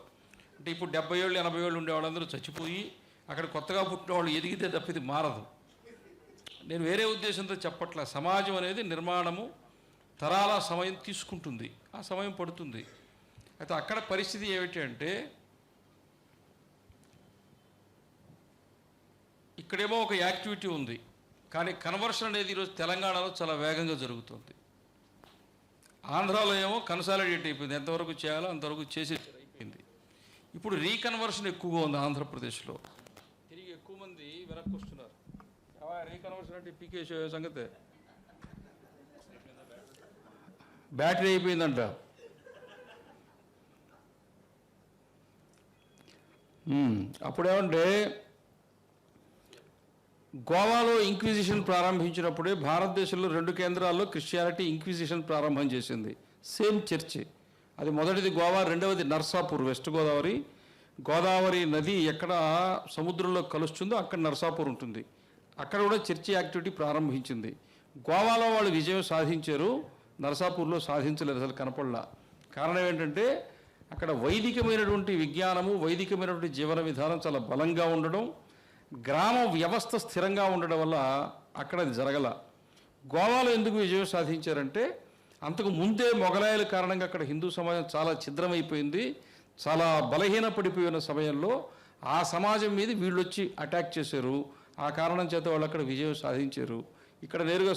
అంటే ఇప్పుడు 70 ఏళ్ళు 80 ఏళ్ళు ఉండే వాళ్ళందరూ చచ్చిపోయి అక్కడ కొత్తగా పుట్టిన వాళ్ళు ఎదిగితే తప్ప ఇది మారదు. నేను వేరే ఉద్దేశంతో చెప్పట్లా. సమాజం అనేది నిర్మాణము తరాల సమయం తీసుకుంటుంది, ఆ సమయం పడుతుంది. అయితే అక్కడ పరిస్థితి ఏమిటి అంటే, ఇక్కడేమో ఒక యాక్టివిటీ ఉంది, కానీ కన్వర్షన్ అనేది ఈరోజు తెలంగాణలో చాలా వేగంగా జరుగుతుంది. ఆంధ్రాలో ఏమో కన్సాలిడేట్ అయిపోయింది, ఎంతవరకు చేయాలో అంతవరకు చేసి అయిపోయింది. ఇప్పుడు రీకన్వర్షన్ ఎక్కువగా ఉంది ఆంధ్రప్రదేశ్లో. తిరిగి ఎక్కువ మంది వెనక్కి వస్తున్నారు. రీకన్వర్షన్ అంటే పీకే సంగతే, బ్యాటరీ అయిపోయిందంట. అప్పుడేమంటే, గోవాలో ఇంక్విజిషన్ ప్రారంభించినప్పుడే భారతదేశంలో 2 కేంద్రాల్లో క్రిస్టియానిటీ ఇంక్విజిషన్ ప్రారంభం చేసింది. Same church. అది మొదటిది గోవా, రెండవది నర్సాపూర్, వెస్ట్ గోదావరి. గోదావరి నది ఎక్కడ సముద్రంలో కలుస్తుందో అక్కడ నర్సాపూర్ ఉంటుంది. అక్కడ కూడా చర్చి యాక్టివిటీ ప్రారంభించింది. గోవాలో వాళ్ళు విజయం సాధించారు, నర్సాపూర్లో సాధించలేదు, అసలు కనపడలా. కారణం ఏంటంటే, అక్కడ వైదికమైనటువంటి విజ్ఞానము, వైదికమైనటువంటి జీవన విధానం చాలా బలంగా ఉండడం, గ్రామ వ్యవస్థ స్థిరంగా ఉండడం వల్ల అక్కడ అది జరగల. గోవాలో ఎందుకు విజయం సాధించారంటే, అంతకు ముందే మొఘలాయుల కారణంగా అక్కడ హిందూ సమాజం చాలా ఛిద్రమైపోయింది, చాలా బలహీనపడిపోయిన సమయంలో ఆ సమాజం మీద వీళ్ళు వచ్చి అటాక్ చేశారు. ఆ కారణం చేత వాళ్ళు అక్కడ విజయం సాధించారు. ఇక్కడ నేరుగా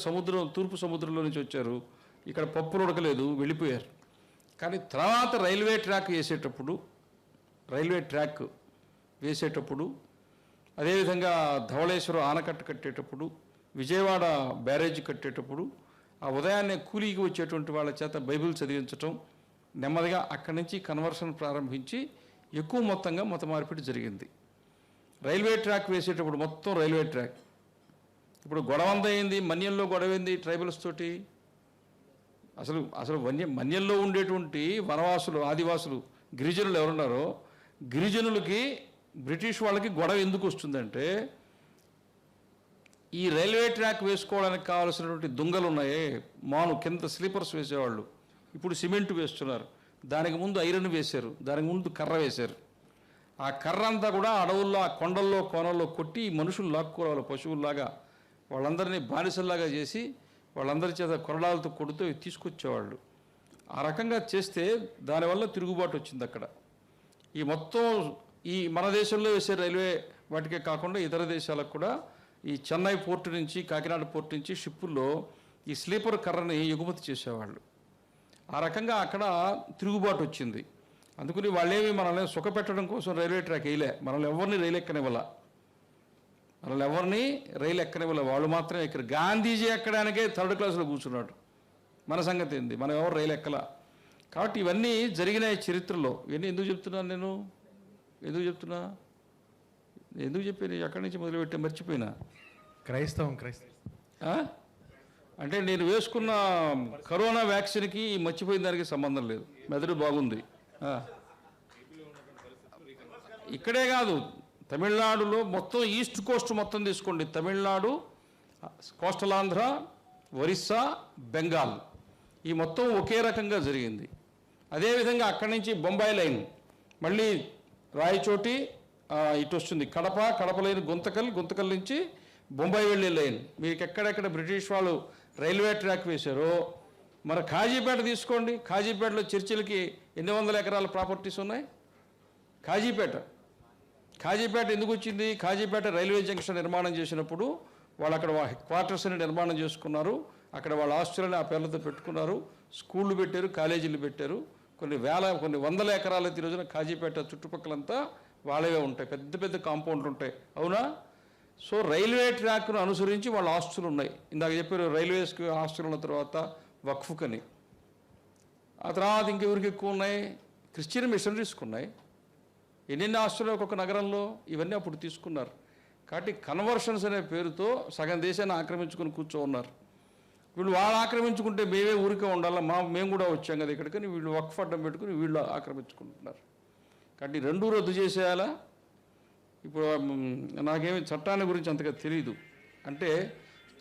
తూర్పు సముద్రంలో నుంచి వచ్చారు, ఇక్కడ పప్పులు ఉడకలేదు, వెళ్ళిపోయారు. కానీ తర్వాత రైల్వే ట్రాక్ వేసేటప్పుడు అదేవిధంగా ధవళేశ్వరం ఆనకట్ట కట్టేటప్పుడు, విజయవాడ బ్యారేజ్ కట్టేటప్పుడు ఆ ఉదయాన్నే కూలీకి వచ్చేటువంటి వాళ్ళ చేత బైబిల్ చదివించటం, నెమ్మదిగా అక్కడి నుంచి కన్వర్షన్ ప్రారంభించి ఎక్కువ మొత్తంగా మత మార్పిడి జరిగింది. రైల్వే ట్రాక్ వేసేటప్పుడు మొత్తం రైల్వే ట్రాక్ ఇప్పుడు గొడవంతా అయింది, మన్యంలో గొడవైంది ట్రైబల్స్ తోటి. అసలు అసలు మన్యంలో ఉండేటువంటి వనవాసులు, ఆదివాసులు, గిరిజనులు ఎవరున్నారో గిరిజనులకి బ్రిటిష్ వాళ్ళకి గొడవ ఎందుకు వస్తుందంటే ఈ రైల్వే ట్రాక్ వేసుకోవడానికి కావాల్సినటువంటి దుంగలు ఉన్నాయే, కింద స్లీపర్స్ వేసేవాళ్ళు, ఇప్పుడు సిమెంట్ వేస్తున్నారు. దానికి ముందు ఐరన్ వేశారు, దానికి ముందు కర్ర వేశారు. ఆ కర్ర అంతా కూడా అడవుల్లో, ఆ కొండల్లో, కోనల్లో కొట్టి మనుషులు లాక్కోవాలి, పశువుల్లాగా వాళ్ళందరినీ బానిసల్లాగా చేసి వాళ్ళందరి చేత కొరడాలతో కొడుతూ తీసుకొచ్చేవాళ్ళు. ఆ రకంగా చేస్తే దానివల్ల తిరుగుబాటు వచ్చింది అక్కడ. ఈ మొత్తం ఈ మన దేశంలో వేసే రైల్వే వాటికే కాకుండా ఇతర దేశాలకు కూడా ఈ చెన్నై పోర్టు నుంచి, కాకినాడ పోర్టు నుంచి షిప్పుల్లో ఈ స్లీపర్ కర్రని ఎగుమతి చేసేవాళ్ళు. ఆ రకంగా అక్కడ తిరుగుబాటు వచ్చింది. అందుకని వాళ్ళేమి మనల్ని సుఖపెట్టడం కోసం రైల్వే ట్రాక్ వేయలే, మనల్ని ఎవరిని రైలు ఎక్కనివ్వాల, వాళ్ళు మాత్రమే ఎక్కరు. గాంధీజీ ఎక్కడానికే థర్డ్ క్లాస్లో కూర్చున్నాడు. మన సంగతి ఏంది, మనం ఎవరు రైలు ఎక్కలా. కాబట్టి ఇవన్నీ జరిగినాయి చరిత్రలో. ఇవన్నీ ఎందుకు చెప్తున్నాను నేను, ఎందుకు చెప్పాను, ఎక్కడి నుంచి మొదలుపెట్టే మర్చిపోయినా. క్రైస్తవం అంటే నేను వేసుకున్న కరోనా వ్యాక్సిన్కి మర్చిపోయిన దానికి సంబంధం లేదు, మెదడు బాగుంది. ఇక్కడే కాదు, తమిళనాడులో మొత్తం ఈస్ట్ కోస్ట్ మొత్తం తీసుకోండి, తమిళనాడు, కోస్టల్ ఆంధ్ర, ఒరిస్సా, బెంగాల్, ఈ మొత్తం ఒకే రకంగా జరిగింది. అదేవిధంగా అక్కడి నుంచి బొంబాయి లైన్, మళ్ళీ రాయచోటి ఇటు వస్తుంది, కడప లైన్ గుంతకల్ నుంచి బొంబాయి వెళ్ళే లైన్. మీకు ఎక్కడెక్కడ బ్రిటిష్ వాళ్ళు రైల్వే ట్రాక్ వేశారో, మన కాజీపేట తీసుకోండి, కాజీపేటలో చర్చిలకి ఎన్ని వందల ఎకరాల ప్రాపర్టీస్ ఉన్నాయి. కాజీపేట ఎందుకు వచ్చింది, కాజీపేట రైల్వే జంక్షన్ నిర్మాణం చేసినప్పుడు వాళ్ళు అక్కడ క్వార్టర్స్ని నిర్మాణం చేసుకున్నారు, అక్కడ వాళ్ళ ఆస్తులని ఆ పేర్లతో పెట్టుకున్నారు, స్కూళ్ళు పెట్టారు, కాలేజీలు పెట్టారు. కొన్ని వందల ఎకరాల ఈ రోజున కాజీపేట చుట్టుపక్కలంతా వాళ్ళవే ఉంటాయి, పెద్ద పెద్ద కాంపౌండ్లు ఉంటాయి, అవునా. సో రైల్వే ట్రాక్ను అనుసరించి వాళ్ళ ఆస్తులు ఉన్నాయి. ఇందాక చెప్పారు రైల్వేస్కి ఆస్తులు ఉన్న తర్వాత వక్ఫ్కని, ఆ తర్వాత ఇంకెవరికి ఎక్కువ ఉన్నాయి, క్రిస్టియన్ మిషనరీస్కి ఉన్నాయి. ఎన్నెన్ని ఆస్తులు ఒక్కొక్క నగరంలో, ఇవన్నీ అప్పుడు తీసుకున్నారు. కాబట్టి కన్వర్షన్స్ అనే పేరుతో సగం దేశాన్ని ఆక్రమించుకొని ఉన్నారు. వీళ్ళు వాళ్ళు ఆక్రమించుకుంటే మేమే ఊరికే ఉండాలా, మేము కూడా వచ్చాం కదా ఇక్కడికని వీళ్ళు వక్ఫ్ అడ్డం పెట్టుకుని వీళ్ళు ఆక్రమించుకుంటున్నారు. కాబట్టి రెండూ రద్దు చేసేయాలా. ఇప్పుడు నాకేమి చట్టాన్ని గురించి అంతగా తెలియదు, అంటే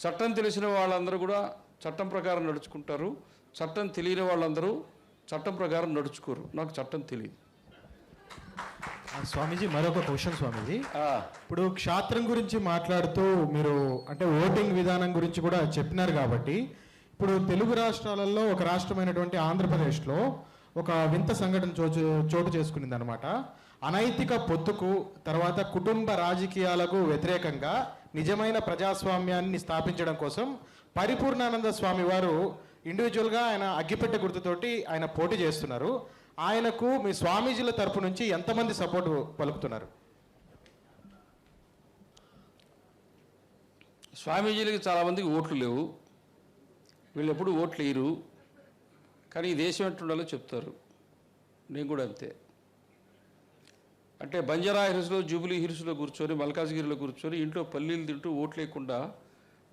చట్టం తెలిసిన వాళ్ళందరూ కూడా చట్టం ప్రకారం నడుచుకుంటారు, చట్టం తెలియని వాళ్ళందరూ చట్టం ప్రకారం నడుచుకోరు. నాకు చట్టం తెలియదు. స్వామీజీ మరొక క్వశ్చన్ స్వామీజీ, ఇప్పుడు క్షాత్రం గురించి మాట్లాడుతూ మీరు అంటే ఓటింగ్ విధానం గురించి కూడా చెప్పినారు కాబట్టి, ఇప్పుడు తెలుగు రాష్ట్రాలలో ఒక రాష్ట్రమైనటువంటి ఆంధ్రప్రదేశ్లో ఒక వింత సంఘటన చోటు చేసుకునింది అనమాట. అనైతిక పొత్తుకు తర్వాత కుటుంబ రాజకీయాలకు వ్యతిరేకంగా నిజమైన ప్రజాస్వామ్యాన్ని స్థాపించడం కోసం పరిపూర్ణానంద స్వామి వారు ఇండివిజువల్గా ఆయన అగ్గిపెట్టె గుర్తుతోటి ఆయన పోటీ చేస్తున్నారు. ఆయనకు మీ స్వామీజీల తరపు నుంచి ఎంతమంది సపోర్ట్ పలుకుతున్నారు? స్వామీజీలకి చాలామందికి ఓట్లు లేవు, వీళ్ళు ఎప్పుడు ఓట్లు వేయరు, కానీ ఈ దేశం ఎట్టుండాలో చెప్తారు. నేను కూడా అంతే. అంటే బంజారా హిల్స్లో, జూబిలీ హిల్స్లో కూర్చొని, మల్కాజ్గిరిలో కూర్చొని ఇంట్లో పల్లీలు తింటూ ఓట్లు లేకుండా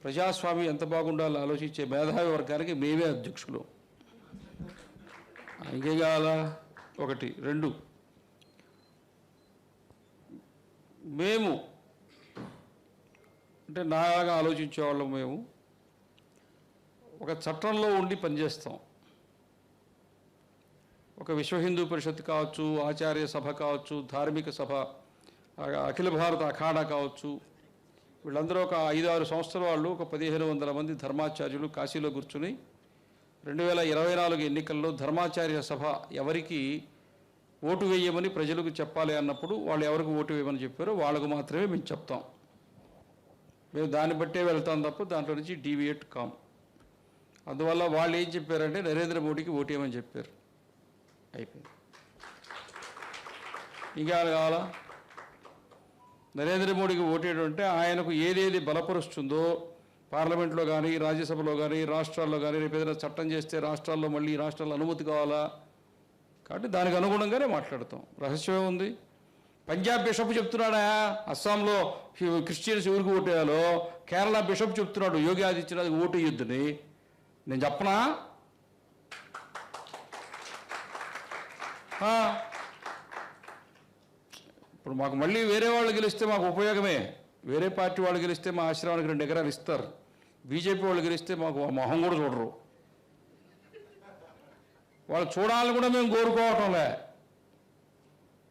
ప్రజాస్వామ్యం ఎంత బాగుండాలో ఆలోచించే మేధావి వర్గానికి మేమే అధ్యక్షులు. ఇంకేం కావాలా? 1, 2 మేము అంటే నాగా ఆలోచించేవాళ్ళం. మేము ఒక చట్టంలో ఉండి పనిచేస్తాం. ఒక విశ్వ హిందూ పరిషత్ కావచ్చు, ఆచార్య సభ కావచ్చు, ధార్మిక సభ, అఖిల భారత అఖాడా కావచ్చు, వీళ్ళందరూ ఒక 5-6 సంవత్సరాల వాళ్ళు, ఒక 1500 మంది ధర్మాచార్యులు కాశీలో కూర్చుని 2024 ఎన్నికల్లో ధర్మాచార్య సభ ఎవరికి ఓటు వేయమని ప్రజలకు చెప్పాలి అన్నప్పుడు వాళ్ళు ఎవరికి ఓటు వేయమని చెప్పారో వాళ్ళకు మాత్రమే మేము చెప్తాం. మేము దాన్ని బట్టే వెళ్తాం తప్ప దాంట్లో నుంచి డీవియేట్ కాం. అందువల్ల వాళ్ళు ఏం చెప్పారంటే నరేంద్ర మోడీకి ఓటు వేయమని చెప్పారు, అయిపోయింది. ఇంకా కావాలా? నరేంద్ర మోడీకి ఓటేయడం అంటే ఆయనకు ఏదేది బలపరుస్తుందో పార్లమెంట్లో కానీ, రాజ్యసభలో కానీ, రాష్ట్రాల్లో కానీ, రేపు ఏదైనా చట్టం చేస్తే రాష్ట్రాల్లో మళ్ళీ రాష్ట్రాల్లో అనుమతి కావాలా, కాబట్టి దానికి అనుగుణంగానే మాట్లాడతాం. రహస్యమే ఉంది. పంజాబ్ బిషప్ చెప్తున్నాడా అస్సాంలో క్రిస్టియన్స్ ఎవరికి ఓటేయాలో, కేరళ బిషప్ చెప్తున్నాడు యోగి ఆదిత్యనాథ్ ఓటు వేయొద్దని. నేను చెప్పనా? ఇప్పుడు మాకు మళ్ళీ వేరే వాళ్ళు గెలిస్తే మాకు ఉపయోగమే. వేరే పార్టీ వాళ్ళు గెలిస్తే మా ఆశ్రమానికి 2 ఎకరాలు ఇస్తారు. బీజేపీ వాళ్ళు గెలిస్తే మాకు మొహం కూడా చూడరు. వాళ్ళు చూడాలని కూడా మేము కోరుకోవటంలే.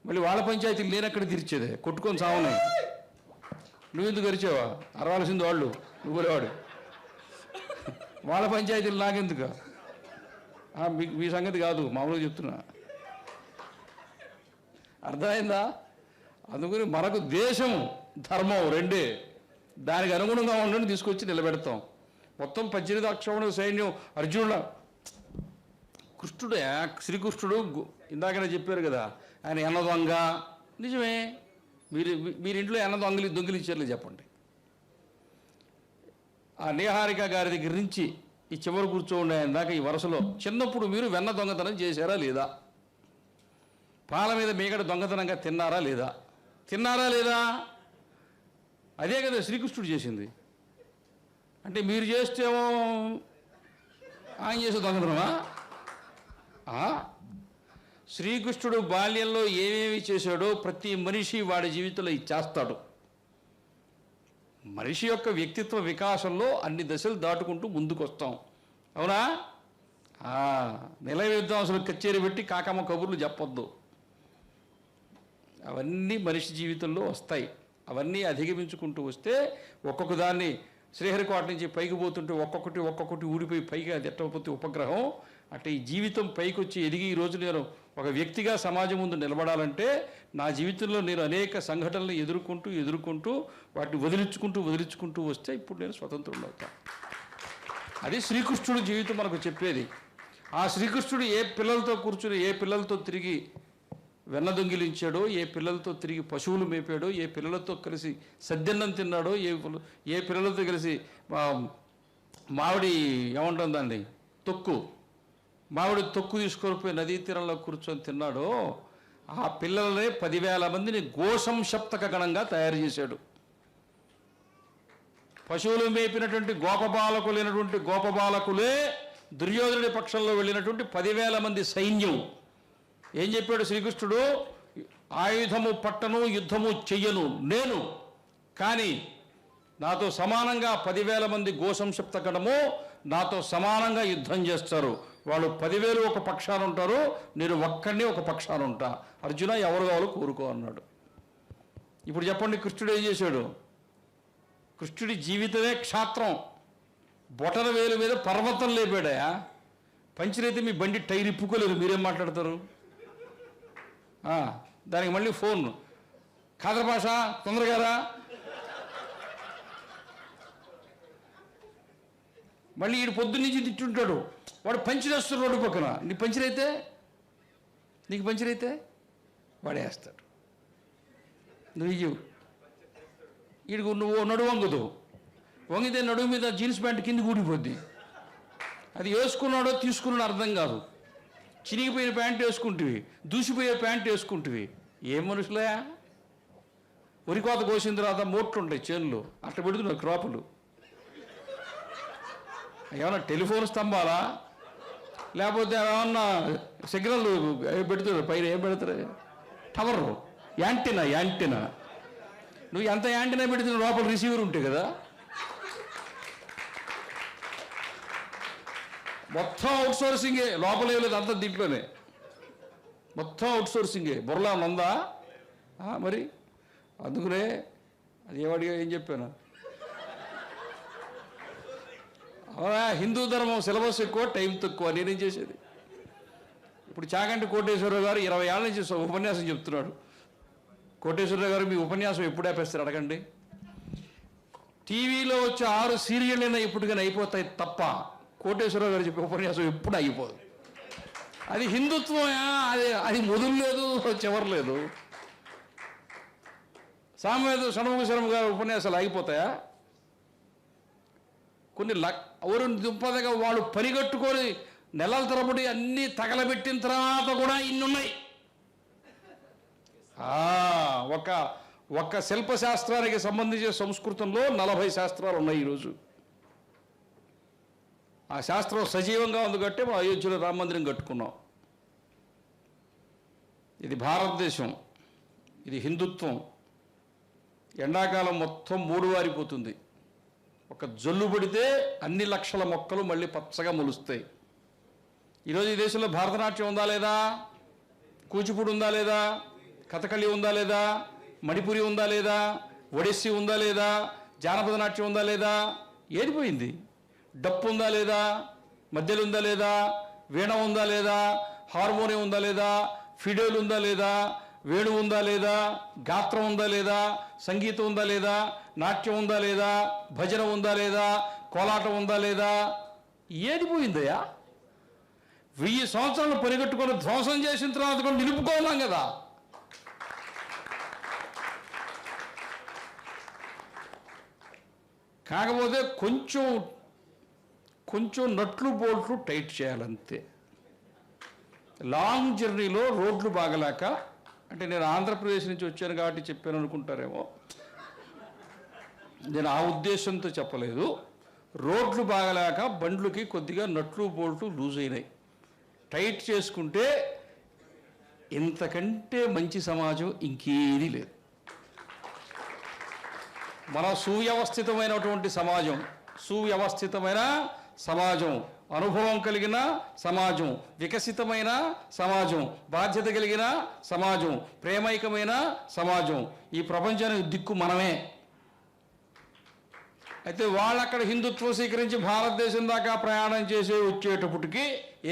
మళ్ళీ వాళ్ళ పంచాయతీలు లేనక్కడ తీర్చేదే, కొట్టుకొని సావున్నాయి. నువ్వెందుకు గరిచావా? అరవాల్సింది వాళ్ళు, నువ్వులేవాడు. వాళ్ళ పంచాయతీలు నాకెందుకు? మీ సంగతి కాదు, మామూలుగా చెప్తున్నా. అర్థమైందా? అందుకని మనకు దేశం ధర్మం రెండే, దానికి అనుగుణంగా ఉండని తీసుకొచ్చి నిలబెడతాం. మొత్తం 18 అక్షౌహిణి సైన్యం అర్జునుడు, కృష్ణుడే, శ్రీకృష్ణుడు ఇందాకనే చెప్పారు కదా, ఆయన ఎన్న దొంగ. నిజమే. మీరు ఇంట్లో ఎన్న దొంగిలించారు చెప్పండి. ఆ నేహారిక గారి దగ్గర నుంచి ఈ చివరి కూర్చోండి ఆయన దాకా ఈ వరుసలో చిన్నప్పుడు మీరు వెన్న దొంగతనం చేశారా లేదా? పాల మీద మీగడ దొంగతనంగా తిన్నారా లేదా? తిన్నారా లేదా? అదే కదా శ్రీకృష్ణుడు చేసింది. అంటే మీరు చేస్తేమో ఆయన చేసే దొంగతనమా? శ్రీకృష్ణుడు బాల్యంలో ఏమేమి చేశాడో ప్రతి మనిషి వాడి జీవితంలో చేస్తాడు. మనిషి యొక్క వ్యక్తిత్వ వికాసంలో అన్ని దశలు దాటుకుంటూ ముందుకు వస్తాం. అవునా? నిలయ విద్వాంసులు కచేరీ పెట్టి కాకమ్మ కబుర్లు చెప్పొద్దు. అవన్నీ మనిషి జీవితంలో వస్తాయి. అవన్నీ అధిగమించుకుంటూ వస్తే ఒక్కొక్క దాన్ని శ్రీహరికోట నుంచి పైకి పోతుంటే ఒక్కొక్కటి ఊడిపోయి పైకి అది ఎట్టకపోతే ఉపగ్రహం అంటే ఈ జీవితం పైకి వచ్చి ఎదిగి ఈరోజు నేను ఒక వ్యక్తిగా సమాజం ముందు నిలబడాలంటే నా జీవితంలో నేను అనేక సంఘటనలు ఎదుర్కొంటూ వాటిని వదిలించుకుంటూ వస్తే ఇప్పుడు నేను స్వతంత్రుడు అవుతాను. అది శ్రీకృష్ణుడు జీవితం మనకు చెప్పేది. ఆ శ్రీకృష్ణుడు ఏ పిల్లలతో కూర్చుని ఏ పిల్లలతో తిరిగి వెన్న దొంగిలించాడో, ఏ పిల్లలతో తిరిగి పశువులు మేపాడో, ఏ పిల్లలతో కలిసి సద్దన్నం తిన్నాడో, ఏ పిల్లలతో కలిసి మామిడి ఏమంటుంది దాన్ని మామిడి తొక్కు తీసుకొని నదీ తీరంలో కూర్చొని తిన్నాడో, ఆ పిల్లలనే 10,000 మందిని గోసంసప్తక గణంగా తయారు చేశాడు. పశువులు మేపినటువంటి గోపబాలకులే దుర్యోధనుడి పక్షంలో వెళ్ళినటువంటి 10,000 మంది సైన్యం. ఏం చెప్పాడు శ్రీకృష్ణుడు? ఆయుధము పట్టను, యుద్ధము చెయ్యను నేను, కానీ నాతో సమానంగా 10,000 మంది గోసంసప్త గణము నాతో సమానంగా యుద్ధం చేస్తారు. వాళ్ళు 10,000 ఒక పక్షాన ఉంటారు, నేను ఒక్కడిని ఒక పక్షాన ఉంటా. అర్జున ఎవరు కావాలో కోరుకో అన్నాడు. ఇప్పుడు చెప్పండి, కృష్ణుడు ఏం చేశాడు? కృష్ణుడి జీవితమే క్షాత్రం. బొటన వేలు మీద పర్వతం లేపాడయా. పంచిరైతే మీ బండి టైర్ ఇప్పుకోలేరు, మీరేం మాట్లాడతారు? దానికి మళ్ళీ ఫోన్, ఖాదర్ భాష తొందరగా రా. మళ్ళీ ఈడు పొద్దున్నుంచి తిట్టుంటాడు, వాడు పంచిరేస్తాడు రోడ్డు పక్కన. నీకు పంచిరైతే వాడే వేస్తాడు. నువ్వు ఈడికి నువ్వు నడువు వంగదు, వంగితే నడువు మీద జీన్స్ ప్యాంట్ కింద కూడిపోద్ది. అది వేసుకున్నాడో తీసుకున్నాడో అర్థం కాదు. చినిగిపోయిన ప్యాంట్ వేసుకుంటువి, దూసిపోయే ప్యాంట్ వేసుకుంటువి. ఏం మనుషులే? వరికోత కోసిన తర్వాత మోట్లు ఉంటాయి చేనులు, అట్లా పెడుతున్నారు క్రాపులు. ఏమన్నా టెలిఫోన్ స్తంభాలా, లేకపోతే ఏమన్నా సిగ్నల్ పెడుతున్నారు పైన? ఏం పెడతారు? Tower, antenna. నువ్వు ఎంత యాంటీనా పెడుతున్న లోపల రిసీవర్ ఉంటాయి కదా. మొత్తం అవుట్ సోర్సింగే, లోపల లేదు, అంతా దీంట్లోనే మొత్తం అవుట్ సోర్సింగే. బుర్రలా ఉందా మరి? అందుకనే అది ఏమడిగా ఏం చెప్పాను? హిందూ ధర్మం సిలబస్ ఎక్కువ, టైం తక్కువ. నేనేం చేసేది? ఇప్పుడు చాగంటి కోటేశ్వరరావు గారు 20 ఏళ్ళ నుంచి ఉపన్యాసం చెప్తున్నాడు. కోటేశ్వరరావు గారు మీ ఉపన్యాసం ఎప్పుడు ఆపేస్తారు అడగండి. టీవీలో వచ్చే 6 సీరియళ్ళైనా ఎప్పటికైనా అయిపోతాయి తప్ప కోటేశ్వరరావు గారు చెప్పే ఉపన్యాసం ఎప్పుడు అయిపోదు. అది హిందుత్వమా? అది మొదలు లేదు, చివరి లేదు. సామవేద షణ్ముఖ శర్మ గారి ఉపన్యాసాలు ఆగిపోతాయా? కొన్ని ఎవరు దుంపదగా వాళ్ళు పనిగట్టుకొని నెలల తరబడి అన్నీ తగలబెట్టిన తర్వాత కూడా ఇన్ని ఉన్నాయి. ఒక శిల్పశాస్త్రానికి సంబంధించిన సంస్కృతంలో 40 శాస్త్రాలు ఉన్నాయి ఈరోజు. ఆ శాస్త్రం సజీవంగా ఉంది కాబట్టి మనం అయోధ్యలో రామ మందిరం కట్టుకున్నాం. ఇది భారతదేశం, ఇది హిందుత్వం. ఎండాకాలం మొత్తం మూడువారిపోతుంది. ఒక జల్లు పడితే అన్ని లక్షల మొక్కలు మళ్ళీ పచ్చగా మొలుస్తాయి. ఈరోజు ఈ దేశంలో భరతనాట్యం ఉందా లేదా, కూచిపూడి ఉందా లేదా, కథకళి ఉందా లేదా, మణిపురి ఉందా లేదా, ఒడిస్సీ ఉందా లేదా, జానపద నాట్యం ఉందా లేదా? ఏది పోయింది? డప్పు ఉందా లేదా, మధ్యలు ఉందా లేదా, వీణ ఉందా లేదా, హార్మోనియం ఉందా లేదా, ఫిడోల్ ఉందా లేదా, వేణు ఉందా లేదా, గాత్రం ఉందా లేదా, సంగీతం ఉందా లేదా, నాట్యం ఉందా లేదా, భజన ఉందా లేదా, కోలాటం ఉందా లేదా? ఏది పోయిందయ్యా? 1000 సంవత్సరాలు పరిగెట్టుకొని ధ్వంసం చేసిన తర్వాత కూడా నిలుపుకోవాలం కదా. కాకపోతే కొంచెం నట్లు బోల్ట్లు టైట్ చేయాలంతే. లాంగ్ జర్నీలో రోడ్లు బాగలేక, అంటే నేను ఆంధ్రప్రదేశ్ నుంచి వచ్చాను కాబట్టి చెప్పాను అనుకుంటారేమో, నేను ఆ ఉద్దేశంతో చెప్పలేదు. రోడ్లు బాగలేక బండ్లకి కొద్దిగా నట్లు బోల్ట్లు లూజ్ అయినాయి. టైట్ చేసుకుంటే ఇంతకంటే మంచి సమాజం ఇంకేదీ లేదు. మన సువ్యవస్థితమైనటువంటి సమాజం, అనుభవం కలిగిన సమాజం, వికసితమైన సమాజం, బాధ్యత కలిగిన సమాజం, ప్రేమైకమైన సమాజం, ఈ ప్రపంచానికి దిక్కు మనమే. అయితే వాళ్ళు అక్కడ హిందుత్వం స్వీకరించి భారతదేశం దాకా ప్రయాణం చేసి వచ్చేటప్పటికి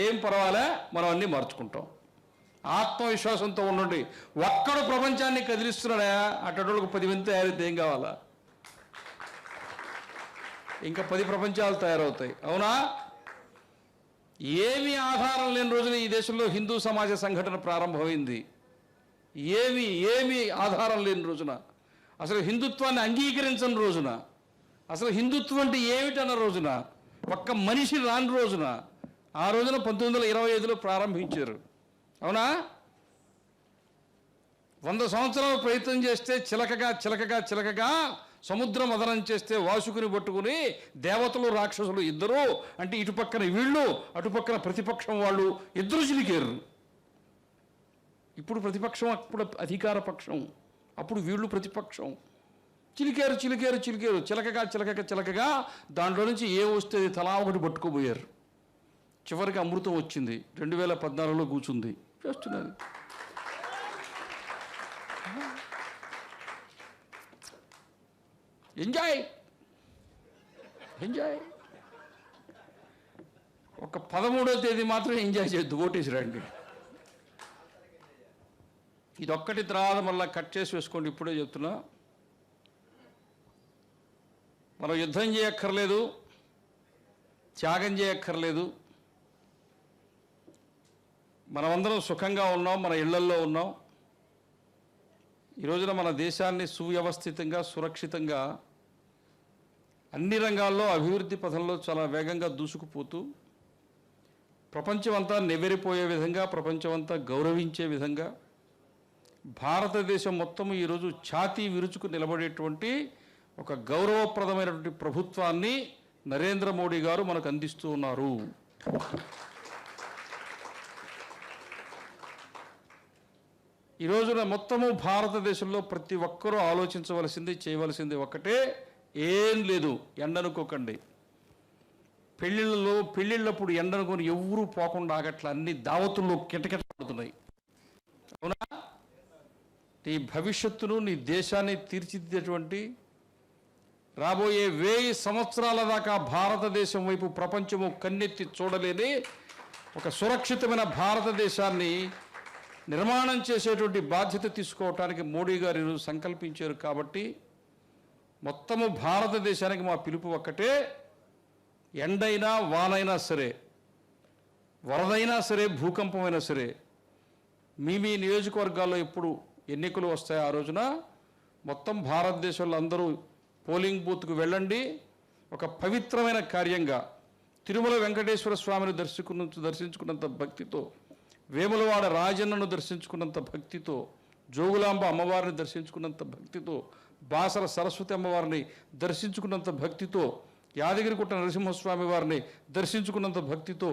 ఏం పర్వాలే, మనం అన్నీ మార్చుకుంటాం. ఆత్మవిశ్వాసంతో ఉండండి. ఒక్కడు ప్రపంచాన్ని కదిలిస్తున్నాడా, అట్టోళ్ళకి 10 మంది తయారైతే ఏం కావాలా? ఇంకా 10 ప్రపంచాలు తయారవుతాయి. అవునా? ఏమీ ఆధారం లేని రోజున ఈ దేశంలో హిందూ సమాజ సంఘటన ప్రారంభమైంది. ఏమీ ఆధారం లేని రోజున, అసలు హిందుత్వాన్ని అంగీకరించని రోజున, అసలు హిందుత్వం అంటే ఏమిటన్న రోజున, ఒక్క మనిషి రాని రోజున, ఆ రోజున 1925లో ప్రారంభించారు. అవునా? 100 సంవత్సరాలు ప్రయత్నం చేస్తే చిలకగా సముద్రం మదనం చేస్తే వాసుకుని పట్టుకుని దేవతలు రాక్షసులు ఇద్దరు, అంటే ఇటుపక్కన వీళ్ళు అటుపక్కన ప్రతిపక్షం వాళ్ళు ఇద్దరు చిలికేరు. ఇప్పుడు ప్రతిపక్షం, అప్పుడు అధికార పక్షం, అప్పుడు వీళ్ళు ప్రతిపక్షం. చిలికేరు చిలకగా దాంట్లో నుంచి ఏం వస్తే తలా ఒకటి పట్టుకోబోయారు. చివరికి అమృతం వచ్చింది. 2014లో కూర్చుంది, చేస్తున్నది. ఎంజాయ్. ఒక 13వ తేదీ మాత్రం ఎంజాయ్ చేయొద్దు, ఓటేసి రండి. ఇదొక్కటి తర్వాత మళ్ళీ కట్ చేసి వేసుకోండి. ఇప్పుడే చెప్తున్నా, మనం యుద్ధం చేయక్కర్లేదు, త్యాగం చేయక్కర్లేదు. మనమందరం సుఖంగా ఉన్నాం, మన ఇళ్లల్లో ఉన్నాం. ఈ రోజున మన దేశాన్ని సువ్యవస్థితంగా, సురక్షితంగా అన్ని రంగాల్లో అభివృద్ధి పథంలో చాలా వేగంగా దూసుకుపోతూ ప్రపంచమంతా నెవెరిపోయే విధంగా, ప్రపంచమంతా గౌరవించే విధంగా భారతదేశం మొత్తం ఈరోజు ఛాతీ విరుచుకు నిలబడేటువంటి ఒక గౌరవప్రదమైనటువంటి ప్రభుత్వాన్ని నరేంద్ర మోడీ గారు మనకు అందిస్తూ ఉన్నారు. ఈ రోజున మొత్తము భారతదేశంలో ప్రతి ఒక్కరూ ఆలోచించవలసింది, చేయవలసింది ఒక్కటే, ఏం లేదు, ఎండనుకోకండి. పెళ్ళిళ్ళప్పుడు ఎండనుకొని ఎవరూ పోకుండా ఆగట్లా, అన్ని దావతుల్లో కిటకిటపడుతున్నాయి. అవునా? నీ భవిష్యత్తును, నీ దేశాన్ని తీర్చిదిద్దేటువంటి రాబోయే 1000 సంవత్సరాల దాకా భారతదేశం వైపు ప్రపంచము కన్నెత్తి చూడలేని ఒక సురక్షితమైన భారతదేశాన్ని నిర్మాణం చేసేటువంటి బాధ్యత తీసుకోవటానికి మోడీ గారు సంకల్పించారు. కాబట్టి మొత్తము భారతదేశానికి మా పిలుపు ఒక్కటే, ఎండైనా వానైనా సరే, వరదైనా సరే, భూకంపమైనా సరే, మీ నియోజకవర్గాల్లో ఎప్పుడు ఎన్నికలు వస్తాయో ఆ రోజున మొత్తం భారతదేశంలో అందరూ పోలింగ్ బూత్కు వెళ్ళండి. ఒక పవిత్రమైన కార్యంగా తిరుమల వెంకటేశ్వర స్వామిని దర్శించుకున్నంత భక్తితో, వేములవాడ రాజన్నను దర్శించుకున్నంత భక్తితో, జోగులాంబ అమ్మవారిని దర్శించుకున్నంత భక్తితో, బాసర సరస్వతి అమ్మవారిని దర్శించుకున్నంత భక్తితో, యాదగిరిగుట్ట నరసింహస్వామి వారిని దర్శించుకున్నంత భక్తితో,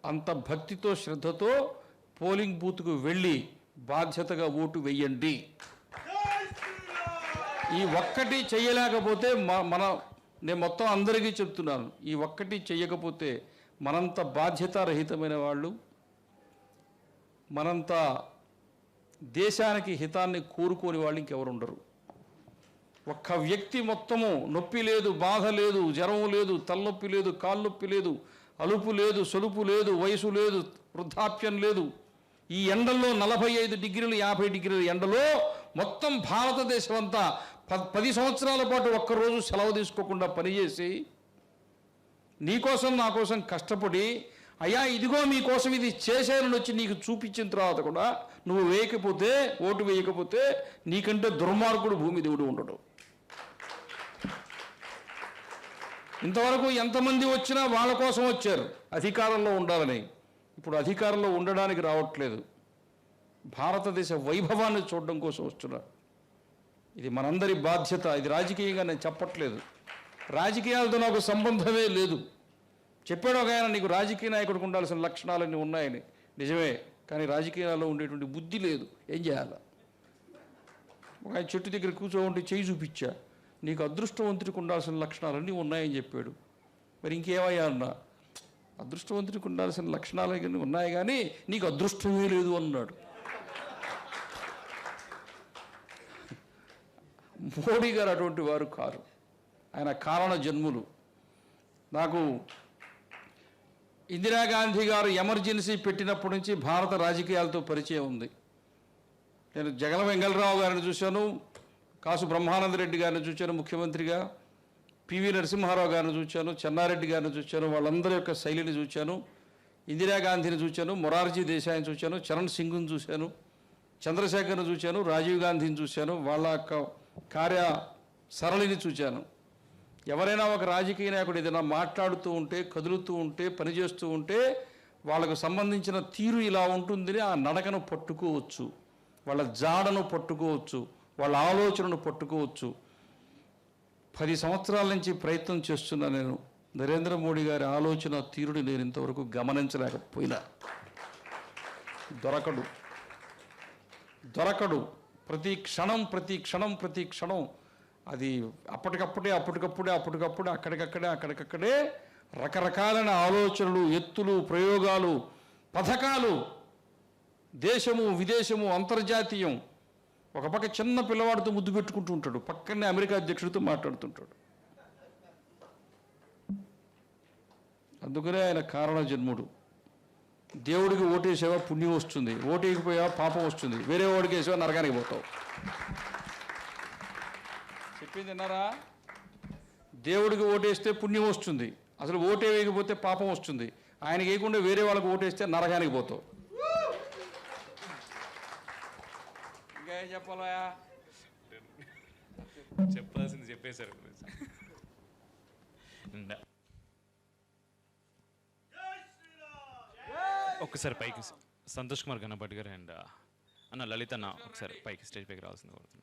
అంత భక్తితో శ్రద్ధతో పోలింగ్ బూత్కు వెళ్ళి బాధ్యతగా ఓటు వెయ్యండి. ఈ ఒక్కటి చెయ్యలేకపోతే నేను మొత్తం అందరికీ చెప్తున్నాను, ఈ ఒక్కటి చెయ్యకపోతే మనంత బాధ్యతారహితమైన వాళ్ళు, మనంత దేశానికి హితాన్ని కోరుకోని వాళ్ళు ఇంకెవరు ఉండరు. ఒక్క వ్యక్తి మొత్తము నొప్పి లేదు, బాధ లేదు, జ్వరం లేదు, తలనొప్పి లేదు, కాళ్ళనొప్పి లేదు, అలుపు లేదు, సొలుపు లేదు, వయసు లేదు, వృద్ధాప్యం లేదు, ఈ ఎండల్లో 45 డిగ్రీలు 50 డిగ్రీల ఎండలో మొత్తం భారతదేశం అంతా 10 సంవత్సరాల పాటు ఒక్కరోజు సెలవు తీసుకోకుండా పనిచేసి నీకోసం నా కోసం కష్టపడి, అయ్యా ఇదిగో మీకోసం ఇది చేశానని వచ్చి నీకు చూపించిన తర్వాత కూడా నువ్వు వేయకపోతే, ఓటు వేయకపోతే నీకంటే దుర్మార్గుడు భూమి దేవుడు ఉండడు. ఇంతవరకు ఎంతమంది వచ్చినా వాళ్ళ కోసం వచ్చారు, అధికారంలో ఉండాలని. ఇప్పుడు అధికారంలో ఉండడానికి రావట్లేదు, భారతదేశ వైభవాన్ని చూడడం కోసం వస్తున్నారు. ఇది మనందరి బాధ్యత. ఇది రాజకీయంగా నేను చెప్పట్లేదు, రాజకీయాలతో నాకు సంబంధమే లేదు. చెప్పాడు ఒక ఆయన, నీకు రాజకీయ నాయకుడికి ఉండాల్సిన లక్షణాలన్నీ ఉన్నాయని. నిజమే, కానీ రాజకీయాల్లో ఉండేటువంటి బుద్ధి లేదు. ఏం చేయాలి? ఒక ఆయన చెట్టు దగ్గర కూర్చోండి చేయి చూపించా, నీకు అదృష్టవంతుడికి ఉండాల్సిన లక్షణాలన్నీ ఉన్నాయని చెప్పాడు. మరి ఇంకేమయ్యా అన్నా, అదృష్టవంతుడికి ఉండాల్సిన లక్షణాలు ఉన్నాయి కానీ నీకు అదృష్టమే లేదు అన్నాడు. మోడీ గారు అటువంటి వారు కారు, ఆయన కారణ జన్ములు. నాకు ఇందిరాగాంధీ గారు ఎమర్జెన్సీ పెట్టినప్పటి నుంచి భారత రాజకీయాలతో పరిచయం ఉంది. నేను జగన్ వెంగళరావు గారిని చూశాను, కాసు బ్రహ్మానందరెడ్డి గారిని చూశాను ముఖ్యమంత్రిగా, పివి నరసింహారావు గారిని చూశాను, చెన్నారెడ్డి గారిని చూశాను, వాళ్ళందరి యొక్క శైలిని చూశాను, ఇందిరాగాంధీని చూశాను, మొరార్జీ దేశాయిని చూశాను, చరణ్ సింగ్ను చూశాను, చంద్రశేఖర్ని చూశాను, రాజీవ్ గాంధీని చూశాను, వాళ్ళ యొక్క కార్య సరళిని చూశాను. ఎవరైనా ఒక రాజకీయ నాయకుడు ఏదైనా మాట్లాడుతూ ఉంటే, కదులుతూ ఉంటే, పనిచేస్తూ ఉంటే వాళ్ళకు సంబంధించిన తీరు ఇలా ఉంటుందని ఆ నడకను పట్టుకోవచ్చు, వాళ్ళ జాడను పట్టుకోవచ్చు, వాళ్ళ ఆలోచనను పట్టుకోవచ్చు. 10 సంవత్సరాల నుంచి ప్రయత్నం చేస్తున్నా నేను. నరేంద్ర మోడీ గారి ఆలోచన తీరుని నేను ఇంతవరకు గమనించలేకపోయినా. దొరకడు ప్రతి క్షణం అది అప్పటికప్పుడే అక్కడికక్కడే రకరకాలైన ఆలోచనలు, ఎత్తులు, ప్రయోగాలు, పథకాలు, దేశము విదేశము అంతర్జాతీయం. ఒక పక్క చిన్న పిల్లవాడితో ముద్దు పెట్టుకుంటూ ఉంటాడు, పక్కనే అమెరికా అధ్యక్షుడితో మాట్లాడుతుంటాడు. అందుకనే ఆయన కారణ జన్ముడు. దేవుడికి ఓటేసేవా పుణ్యం వస్తుంది, ఓటేయకపోయావా పాపం వస్తుంది, వేరే వాడికి వేసేవా నరకానికి పోతావు. చెప్పింది విన్నారా? దేవుడికి ఓటేస్తే పుణ్యం వస్తుంది, అసలు ఓటే వేయకపోతే పాపం వస్తుంది, ఆయనకి వేయకుండా వేరే వాళ్ళకి ఓటేస్తే నరకానికి పోతావు. ఇంకా ఏం చెప్పాలా? చెప్పాల్సింది చెప్పేశారు. ఒక్కసారి పైకి సంతోష్ కుమార్ గణపతి గారు అండ్ అన్న లలిత అన్న ఒకసారి పైకి స్టేజ్ పైకి రావాల్సింది కోరుతున్నాం.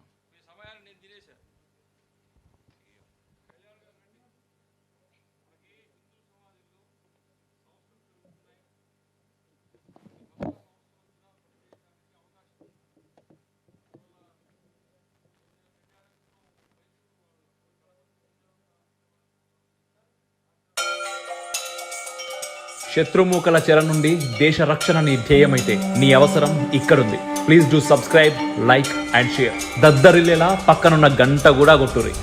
శత్రుమూకల చెర నుండి దేశ రక్షణ నీ ధ్యేయమైతే నీ అవసరం ఇక్కడుంది. Please do subscribe, like and share. దద్దరిల్లేలా పక్కనున్న గంట కూడా కొట్టుర్రి.